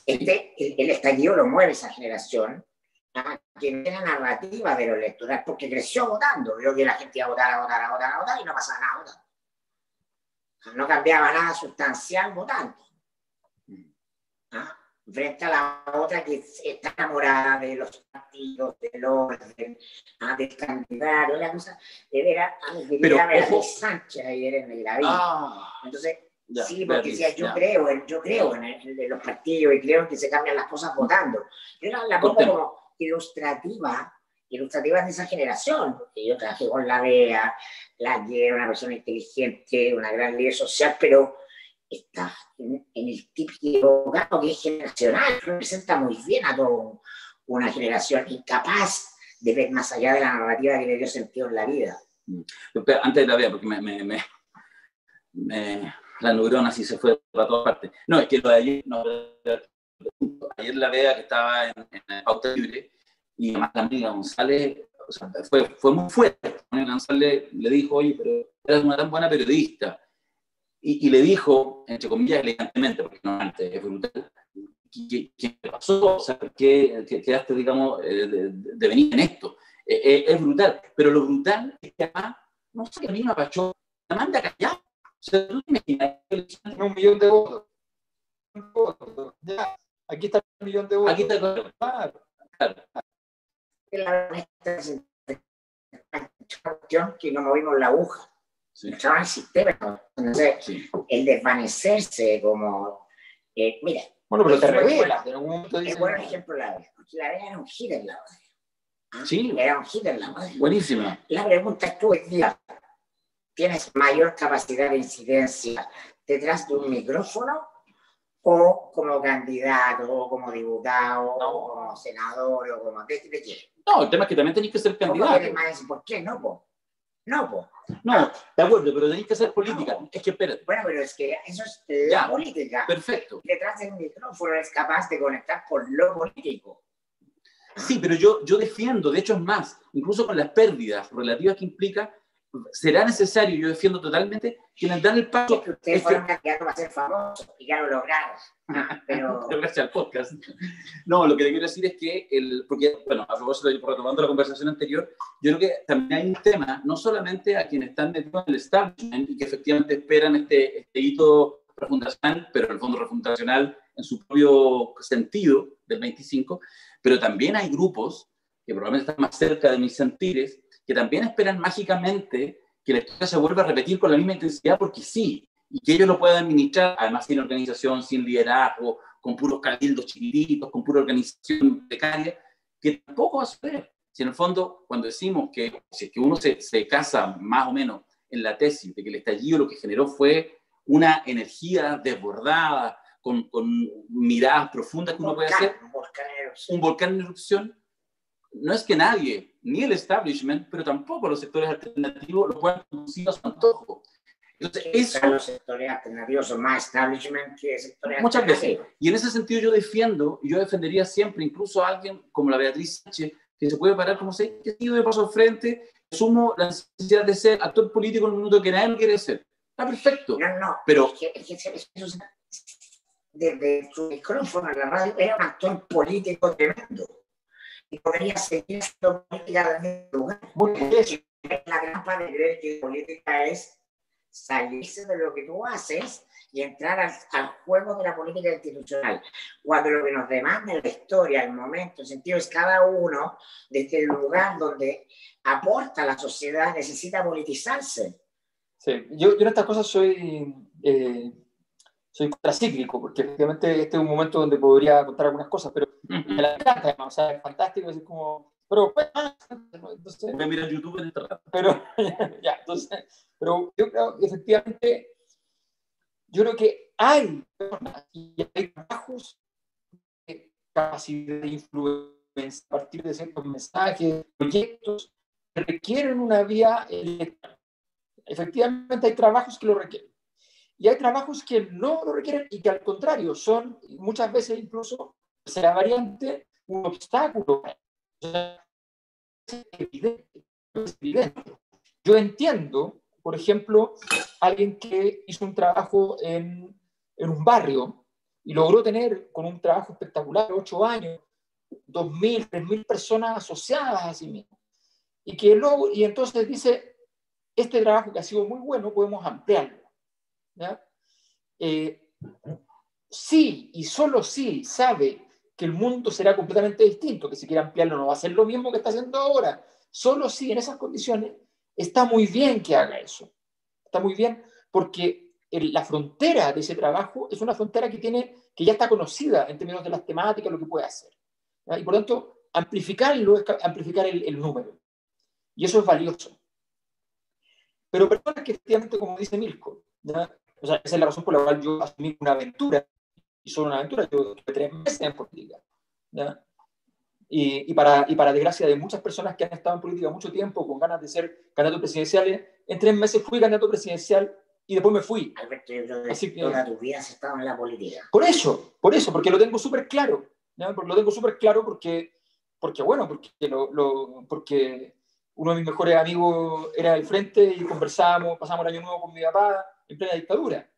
El estallido lo mueve esa generación, que no tiene narrativa de lo electoral, porque creció votando, vio que la gente iba a votar y no pasaba nada votando. No cambiaba nada sustancial votando. Frente a la otra que está enamorada de los partidos, del orden, del candidato, la cosa de ver a Beatriz Sánchez ayer en la vida. Entonces, ya, sí, porque decía, yo creo en los partidos y creo en que se cambian las cosas votando. Yo la pongo como ilustrativa de esa generación, porque yo trabajé con la Bea, la que era una persona inteligente, una gran líder social, pero está en el típico abogado que es generacional, representa muy bien a toda una generación incapaz de ver más allá de la narrativa que le dio sentido en la vida. Antes de la Bea, porque la neurona sí se fue para todas partes. No, es que lo de ayer, ayer la Bea que estaba en Pauta Libre, y además la amiga González, o sea, fue muy fuerte. González le dijo, oye, pero eres una tan buena periodista. Y le dijo, entre comillas, elegantemente, porque no antes es brutal, ¿qué pasó? O sea, ¿qué quedaste, digamos, de venir en esto? Es brutal. Pero lo brutal es que además, no sé, a mí me apachó, la manda callada. O sea, tú te imaginas que 1 millón de votos. Ya, aquí está 1 millón de votos. Aquí está claro. Que no movimos la aguja. Sí. Estaba en el sistema. Entonces, sí, el desvanecerse como... mira. Bueno, pero te revela. Es buen ejemplo la Bea. Porque la Bea era un hit en la Bea. Sí. Era un hit en la Bea. Buenísima. La pregunta es tú hoy día, ¿tienes mayor capacidad de incidencia detrás de un micrófono o como candidato, o como diputado, o como senador, o como... ¿De qué? No, el tema es que también tenés que ser candidato. ¿Por qué no, po? No, de acuerdo, pero tenéis que hacer política. Es que espérate. Bueno, pero es que eso es la política. Perfecto. Detrás del micrófono es capaz de conectar por lo político. Sí, pero yo defiendo, de hecho es más, incluso con las pérdidas relativas que implica, será necesario, yo defiendo totalmente, quienes dan el paso... Es que ustedes fueron candidatos a ser famosos y ya lo lograron. Pero... Gracias al podcast. No, lo que te quiero decir es que, porque, bueno, a propósito, retomando la conversación anterior, yo creo que también hay un tema, no solamente a quienes están metidos en el establishment y que efectivamente esperan este hito refundacional, pero el fondo refundacional en su propio sentido del 25, pero también hay grupos que probablemente están más cerca de mis sentires, que también esperan mágicamente que la historia se vuelva a repetir con la misma intensidad porque sí, y que ellos lo puedan administrar, además sin organización, sin liderazgo, con puros cabildos chiquititos, con pura organización precaria, que tampoco va a suceder. Si en el fondo, cuando decimos que si es que uno se casa más o menos en la tesis de que el estallido lo que generó fue una energía desbordada, con miradas profundas que uno puede hacer, un volcán en erupción, no es que nadie, ni el establishment, pero tampoco los sectores alternativos lo puedan conducir a su antojo. Entonces, eso, los sectores alternativos son más establishment que sectores muchas alternativos. veces. Y en ese sentido yo defendería siempre incluso a alguien como la Beatriz Sánchez, que se puede parar como se ha ido de paso al frente asumo la necesidad de ser actor político en un minuto que nadie lo quiere ser. Está perfecto. No, pero eso, desde su micrófono en la radio, era un actor político tremendo. Y podría seguir siendo política desde el lugar. La gran parte de creer que política es salirse de lo que tú haces y entrar al juego de la política institucional. Cuando lo que nos demanda la historia, el momento, el sentido es cada uno desde el lugar donde aporta a la sociedad, necesita politizarse. Sí, yo en estas cosas soy contracíclico, porque efectivamente este es un momento donde podría contar algunas cosas, pero me la encanta, además, o sea, es fantástico, es como, pero pues, entonces, voy a mirar YouTube en este rato. Pero, ya, entonces, pero yo creo que efectivamente, yo creo que hay personas y hay trabajos de capacidad de influencia a partir de ciertos mensajes, proyectos que requieren una vía electoral. Efectivamente hay trabajos que lo requieren. Y hay trabajos que no lo requieren y que al contrario son muchas veces incluso, será variante, un obstáculo. O sea, es evidente, es evidente. Yo entiendo, por ejemplo, alguien que hizo un trabajo en un barrio y logró tener con un trabajo espectacular 8 años, 2.000, 3.000 personas asociadas a sí mismo. Y entonces dice, este trabajo que ha sido muy bueno, podemos ampliarlo. ¿Ya? Sí, y solo sí sabe que el mundo será completamente distinto, que si quiere ampliarlo no va a ser lo mismo que está haciendo ahora. Solo sí, en esas condiciones, está muy bien que haga eso. Está muy bien porque la frontera de ese trabajo es una frontera que ya está conocida en términos de las temáticas, lo que puede hacer. ¿Ya? Y por lo tanto, amplificarlo es amplificar el número. Y eso es valioso. Pero personas que efectivamente, como dice Milko, ¿ya? O sea, esa es la razón por la cual yo asumí una aventura, y solo una aventura, yo tuve 3 meses en política. ¿Ya? Y para desgracia de muchas personas que han estado en política mucho tiempo con ganas de ser candidatos presidenciales, en 3 meses fui candidato presidencial y después me fui. Alberto, yo creo que toda tu vida has estado en la política. Por eso, porque lo tengo súper claro. ¿Ya? Porque lo tengo súper claro porque uno de mis mejores amigos era del frente y conversábamos, pasamos el año nuevo con mi papá en plena dictadura.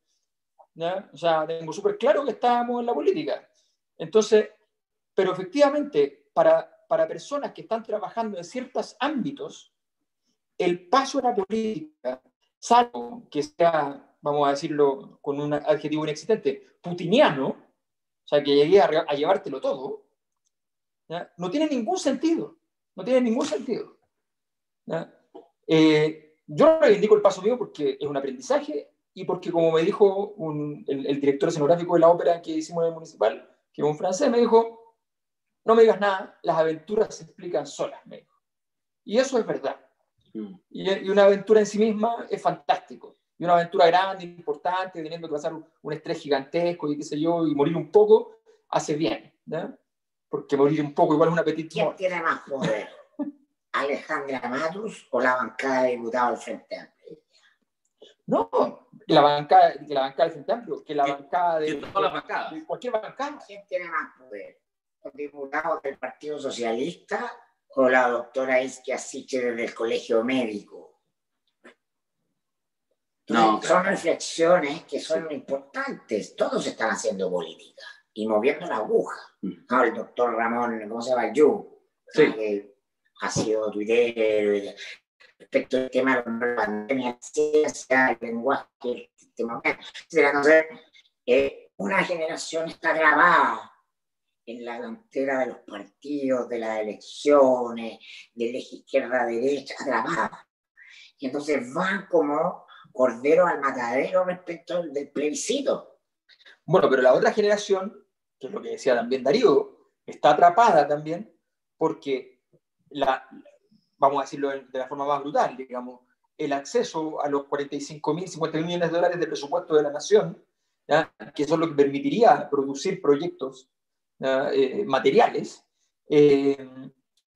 ¿Ya? O sea, tengo súper claro que estábamos en la política. Entonces, pero efectivamente, para personas que están trabajando en ciertos ámbitos, el paso a la política, salvo que sea, vamos a decirlo con un adjetivo inexistente, putiniano, o sea, que llegué a llevártelo todo, ¿ya? No tiene ningún sentido. No tiene ningún sentido. ¿Ya? Yo reivindico el paso mío porque es un aprendizaje y porque, como me dijo el director escenográfico de la ópera que hicimos en el municipal, que es un francés, me dijo, no me digas nada, las aventuras se explican solas, me dijo. Y eso es verdad. Y una aventura en sí misma es fantástico. Y una aventura grande, importante, teniendo que pasar un estrés gigantesco y qué sé yo, y morir un poco, hace bien. ¿Ya? Porque morir un poco igual es un apetito. ¿Quién tiene más poder? ¿Alejandra Matus o la bancada de diputados del Frente Amplio? No, la bancada del Frente Amplio, que la bancada de cualquier bancada. ¿Quién tiene más poder? ¿Los diputados del Partido Socialista o la doctora Isquia Siche desde el Colegio Médico? No, son reflexiones que son importantes. Todos están haciendo política y moviendo la aguja. No, el doctor Ramón, ¿cómo se llama? Sí. Que ha sido tuitero respecto al tema de la pandemia, la ciencia, el lenguaje, el sistema. Entonces, una generación está grabada en la cantera de los partidos, de las elecciones, del eje izquierda-derecha, grabada. Y entonces van como corderos al matadero respecto del plebiscito. Bueno, pero la otra generación, que es lo que decía también Darío, está atrapada también porque vamos a decirlo de la forma más brutal, digamos, el acceso a los 45.000, 50.000 millones de dólares de presupuesto de la nación, ¿ya? Que eso es lo que permitiría producir proyectos materiales,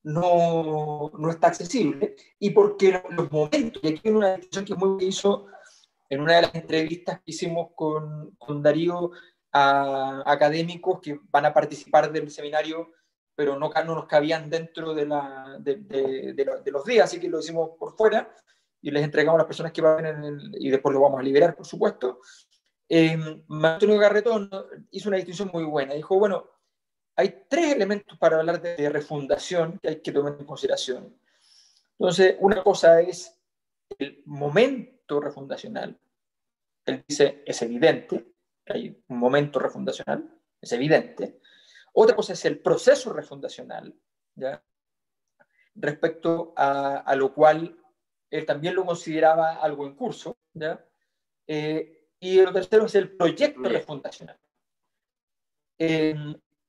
no está accesible, y porque los momentos, y aquí hay una discusión que muy hizo en una de las entrevistas que hicimos con Darío a académicos que van a participar del seminario pero no nos cabían dentro de los días, así que lo hicimos por fuera y les entregamos a las personas que van y después lo vamos a liberar, por supuesto. Antonio Garretón hizo una distinción muy buena. Dijo, bueno, hay 3 elementos para hablar de refundación que hay que tomar en consideración. Entonces, una cosa es el momento refundacional. Él dice, es evidente que hay un momento refundacional, es evidente. Otra cosa es el proceso refundacional, ¿ya? Respecto a lo cual él también lo consideraba algo en curso, ¿ya? Y lo tercero es el proyecto refundacional.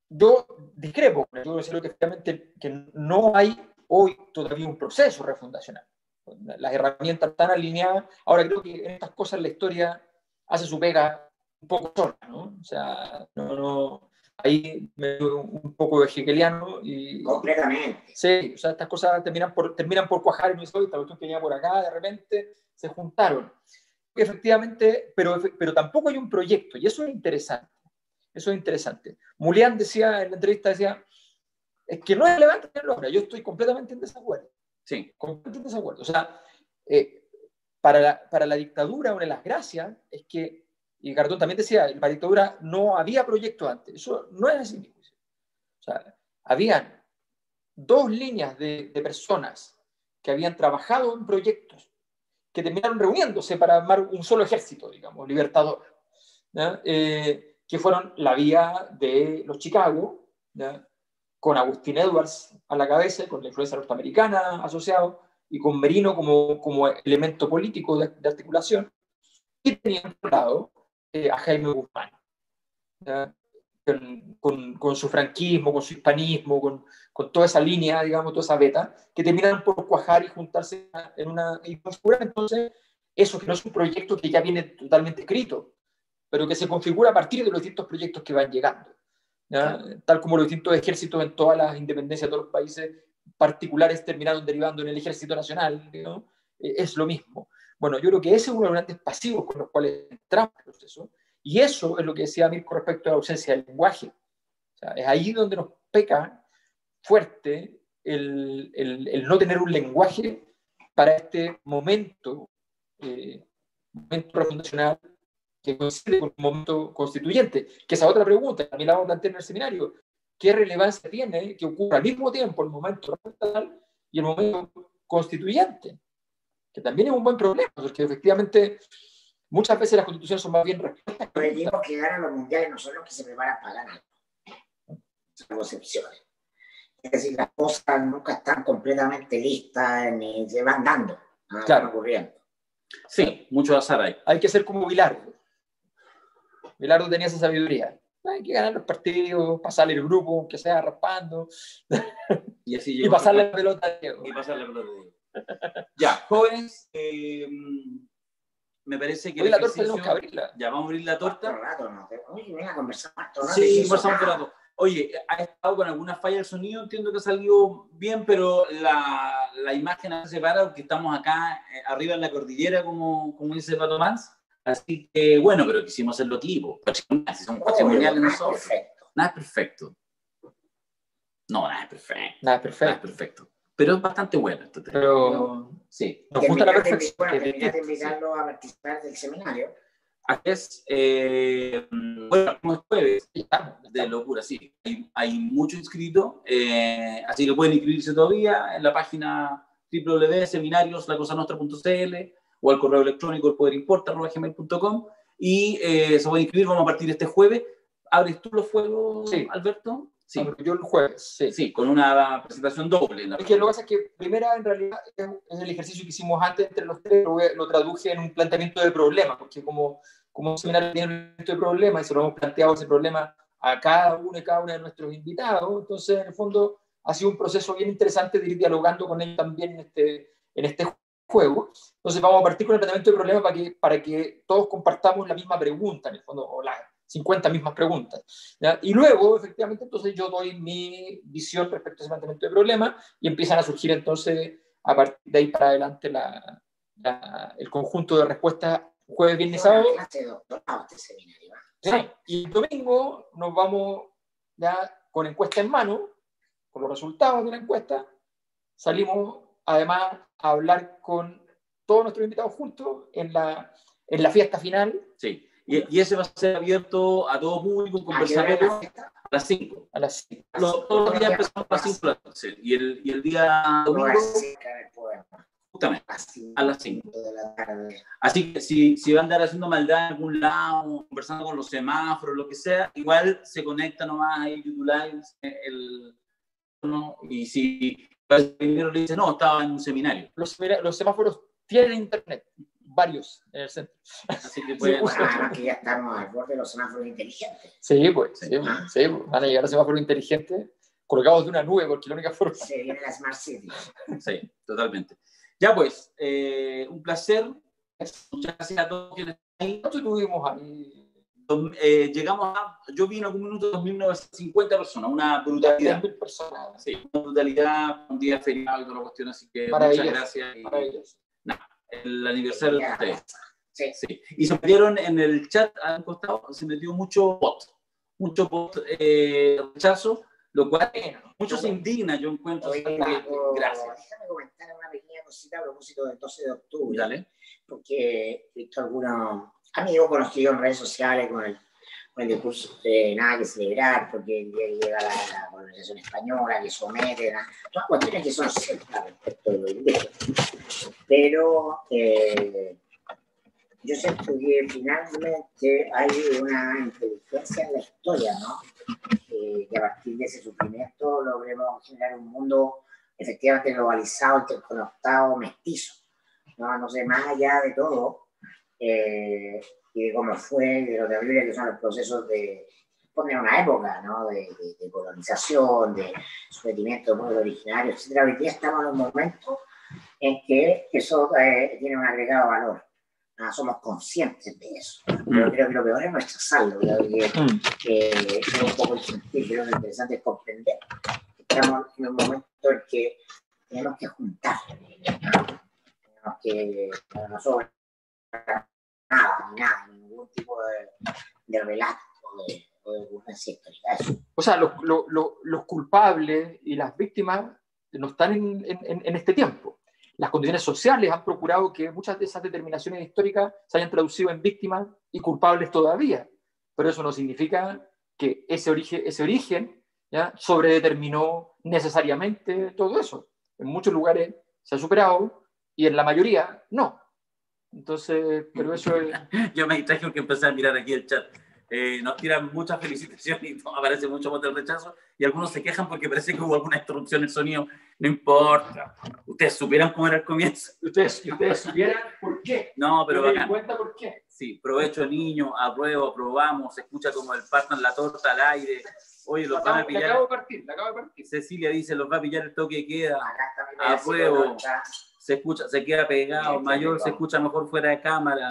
Yo discrepo, yo considero que efectivamente que no hay hoy todavía un proceso refundacional. Las herramientas están alineadas. Ahora creo que en estas cosas la historia hace su pega un poco sola, ¿no? O sea, ahí me veo un poco hegeliano y... Completamente. Sí, o sea, estas cosas terminan por cuajar y no dice, esta cuestión que venía por acá, de repente se juntaron. Efectivamente, pero tampoco hay un proyecto, y eso es interesante. Eso es interesante. Mulián decía en la entrevista, es que no es relevante tenerlo ahora. Yo estoy completamente en desacuerdo. Sí. Completamente en desacuerdo. O sea, para la dictadura, una de las gracias es que, y Gardón también decía, para la dictadura no había proyecto antes. Eso no es así. O sea, habían 2 líneas de personas que habían trabajado en proyectos que terminaron reuniéndose para armar un solo ejército, digamos, libertador, ¿ya? Que fueron la vía de los Chicago, ¿ya? Con Agustín Edwards a la cabeza, con la influencia norteamericana asociado, y con Merino como elemento político de articulación, y tenían por lado a Jaime Guzmán, ¿ya? Con su franquismo, con su hispanismo, con toda esa línea, digamos, toda esa beta, que terminaron por cuajar y juntarse en una configurar entonces eso que no es un proyecto que ya viene totalmente escrito, pero que se configura a partir de los distintos proyectos que van llegando, ¿ya? Tal como los distintos ejércitos en todas las independencias de todos los países particulares terminaron derivando en el Ejército Nacional, ¿no? Es lo mismo. Bueno, yo creo que ese es uno de los grandes pasivos con los cuales entramos en el proceso, y eso es lo que decía Mirko respecto a la ausencia del lenguaje. O sea, es ahí donde nos peca fuerte el no tener un lenguaje para este momento refundacional que coincide con un momento constituyente, que esa otra pregunta, también la vamos a plantear en el seminario, ¿qué relevancia tiene que ocurra al mismo tiempo el momento refundacional y el momento constituyente? Que también es un buen problema, porque efectivamente muchas veces las constituciones son más bien respuestas. Los equipos que ganan los mundiales no son los que se preparan para ganar, son excepciones. Es decir, las cosas nunca están completamente listas ni se van dando, ¿no? Claro. Van ocurriendo. Sí, mucho azar ahí. Hay que ser como Bilardo. Bilardo tenía esa sabiduría. Hay que ganar los partidos, pasarle el grupo, aunque sea raspando, Y así y pasarle la pelota a Diego. Y pasarle la pelota a Diego. Ya, jóvenes, me parece que Hoy la torta tenemos que abrirla. Ya, vamos a abrir la torta. Todo el rato, ¿no? Oye, venga a conversar más todo el rato. Sí, Y conversamos eso, un rato. Oye, ha estado con alguna falla el sonido, entiendo que ha salido bien, pero la imagen se separa porque estamos acá arriba en la cordillera, como dice Pato Mans. Así que, bueno, pero quisimos hacerlo tipo. Si son patrimoniales nosotros. Perfecto. Nada es perfecto. No, nada es perfecto. Nada, perfecto. Nada es perfecto. Pero es bastante bueno esto. Pero sí. nos gusta la perfección. Bueno, terminar de invitarlo a participar del seminario. Aquí es, bueno, es jueves de locura, sí. Hay mucho inscrito, así que pueden inscribirse todavía en la página www.seminarioslacosanostra.cl o al correo electrónico elpoderimporta@gmail.com y se pueden inscribir. Vamos a partir este jueves. ¿Abres tú los fuegos, sí, Alberto? Sí, yo el jueves, sí. Sí, con una presentación doble. Es que lo que pasa es que primera, en realidad, es el ejercicio que hicimos antes entre los tres, lo traduje en un planteamiento de problema, porque como un seminario tiene un planteamiento de problema y se lo hemos planteado ese problema a cada uno y cada una de nuestros invitados, entonces, en el fondo, ha sido un proceso bien interesante de ir dialogando con ellos también en este juego. Entonces, vamos a partir con el planteamiento de problema para que todos compartamos la misma pregunta, en el fondo, o las 50 mismas preguntas, ¿ya? Y luego, efectivamente, entonces yo doy mi visión respecto a ese planteamiento de problema y empiezan a surgir entonces, a partir de ahí para adelante, el conjunto de respuestas jueves, viernes y sábado. Sí, y el domingo nos vamos ya con encuesta en mano, con los resultados de la encuesta, salimos además a hablar con todos nuestros invitados juntos en la fiesta final. Sí, y ese va a ser abierto a todo público, un conversatorio a las 5. A las 5. Todos los días empezamos a las 5 de la tarde. Y el día domingo, justamente, a las 5 de la tarde. Así que si van a andar haciendo maldad en algún lado, conversando con los semáforos, lo que sea, igual se conecta nomás ahí YouTube Live, ¿no? Y si primero le dice, no, estaba en un seminario. Los semáforos tienen internet, varios en el centro. Así que pueden... Además que ya estamos al borde de los semáforos inteligentes. Sí, pues, van a llegar a semáforos inteligentes colgados de una nube, porque la única forma... Se viene la Smart City. Sí, totalmente. Ya pues, un placer. Muchas gracias a todos quienes están ahí. ¿Cuánto tuvimos ahí? Llegamos a, yo vi en algún minuto 2.950 personas, una brutalidad. 10.000 personas. Sí, una brutalidad, un día feriado y toda la cuestión, así que muchas gracias. El aniversario de ustedes. Sí. Sí. Y se metieron en el chat al costado, se metió mucho bot rechazo, lo cual mucho se indigna, yo encuentro. Oye, Gracias. Déjame comentar una pequeña cosita a propósito del 12 de octubre. Dale. Porque he visto algunos amigos conocidos en redes sociales con el discurso de nada que celebrar, porque el día que llega la colonización española, que someten a todas cuestiones que son ciertas respecto de lo indígena. Pero yo siento que finalmente hay una inteligencia en la historia, ¿no? Que a partir de ese sufrimiento logremos generar un mundo efectivamente globalizado, interconectado, mestizo. No sé, más allá de todo, y de cómo fue, de lo terrible que son los procesos de poner una época, ¿no? de colonización, de sometimiento de pueblos originarios, etc. Hoy día estamos en un momento en que eso tiene un agregado valor. Somos conscientes de eso. Pero creo que lo peor es rechazarlo. Creo que es un poco infantil. Creo que lo interesante es comprender que estamos en un momento en que tenemos que juntar. Tenemos que no sobra nada, ningún tipo de relato o de ocurrencia histórica. O sea, los culpables y las víctimas no están en este tiempo. Las condiciones sociales han procurado que muchas de esas determinaciones históricas se hayan traducido en víctimas y culpables todavía. Pero eso no significa que ese origen ¿ya? Sobredeterminó necesariamente todo eso. En muchos lugares se ha superado y en la mayoría no. Entonces, pero eso es... Yo me distraje porque empecé a mirar aquí el chat. Nos tiran muchas felicitaciones y aparece mucho voto de rechazo y algunos se quejan porque parece que hubo alguna interrupción en el sonido. No importa. Ustedes supieran cómo era el comienzo. Ustedes supieran por qué. No, pero bacán. Cuenta por qué. Sí, provecho niño, apruebo, aprobamos, se escucha como el partan la torta al aire. Oye, los van a pillar. La acabo de partir. Cecilia dice, los va a pillar el toque de queda. Acá Apruebo. Se escucha, se queda pegado. Mayor se escucha mejor fuera de cámara.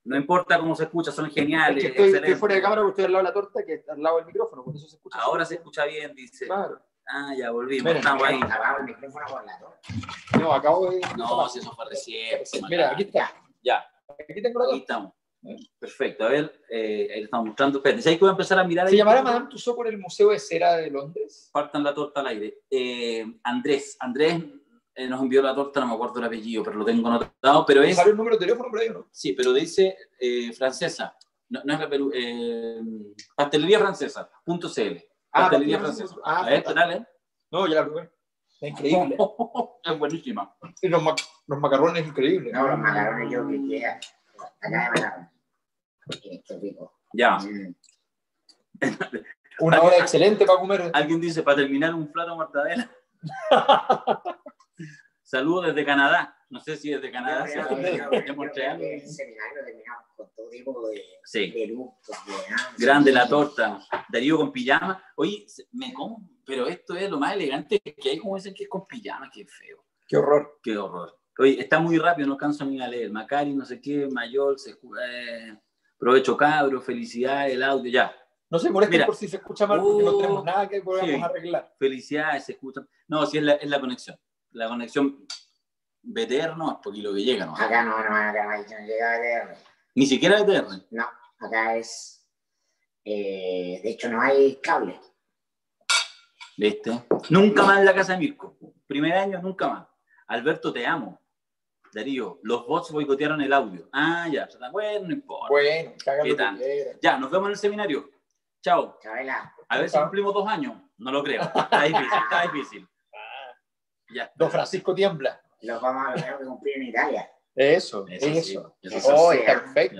No importa cómo se escucha, son geniales. Es que estoy fuera de cámara porque estoy al lado de la torta, que está al lado del micrófono, por eso se escucha. Ahora se escucha bien, dice. Claro. Ah, ya volvimos, Mira, estamos ahí. Abajo el micrófono con la torta. No, acabo de... No, si eso fue recién. Mira, aquí está. Ya, Aquí tengo la aquí torta. estamos. Perfecto, a ver, ahí le estamos mostrando. Espérate, ¿sabes que voy a empezar a mirar ahí? ¿Se llamará Madame Tussauds por el Museo de Cera de Londres? Partan la torta al aire. Andrés nos envió la torta, no me acuerdo el apellido, pero lo tengo anotado, pero es... ¿Sale el número de teléfono por ahí o no? Sí, pero dice francesa, no es la Perú, pastelería francesa.cl. Pastelería francesa. A ver, dale. No, ya la probé. Es increíble. Es buenísima. Y los macarrones increíbles. No, los macarrones yo que queda. Acá de macarrones. Esto es rico. Ya. Una hora excelente para comer. Alguien dice, para terminar, un plato de mortadela. Saludos desde Canadá. No sé si desde Canadá. El seminario terminamos con todo tipo de eructos. Grande la torta. Darío con pijama. Oye, me como, pero esto es lo más elegante que hay, como dicen que es con pijama, qué feo. Qué horror. Qué horror. Oye, está muy rápido, no alcanzo ni a leer. Macari, no sé qué, Mayor, provecho cabro, felicidad, el audio, ya. No se molesten por si se escucha mal, porque no tenemos nada que podamos arreglar. Felicidades, se escucha. No, sí es la conexión. La conexión BTR no es porque lo que llega, ¿no? Acá no llega BTR. Ni siquiera BTR. No, acá es. De hecho, no hay cable. ¿Listo? Nunca más en la casa de Mirko. Primer año, nunca más. Alberto, te amo. Darío, los bots boicotearon el audio. Ah, ya. Bueno, no importa. Bueno, cagan lo que tal? quieran. Ya, nos vemos en el seminario. Chao. Chabela. A ver si cumplimos 2 años. No lo creo. Está difícil, está difícil. Ya. Don Francisco tiembla. Los vamos a lograr cumplir en Italia. Eso. Sí, eso Oh, sí. está perfecto.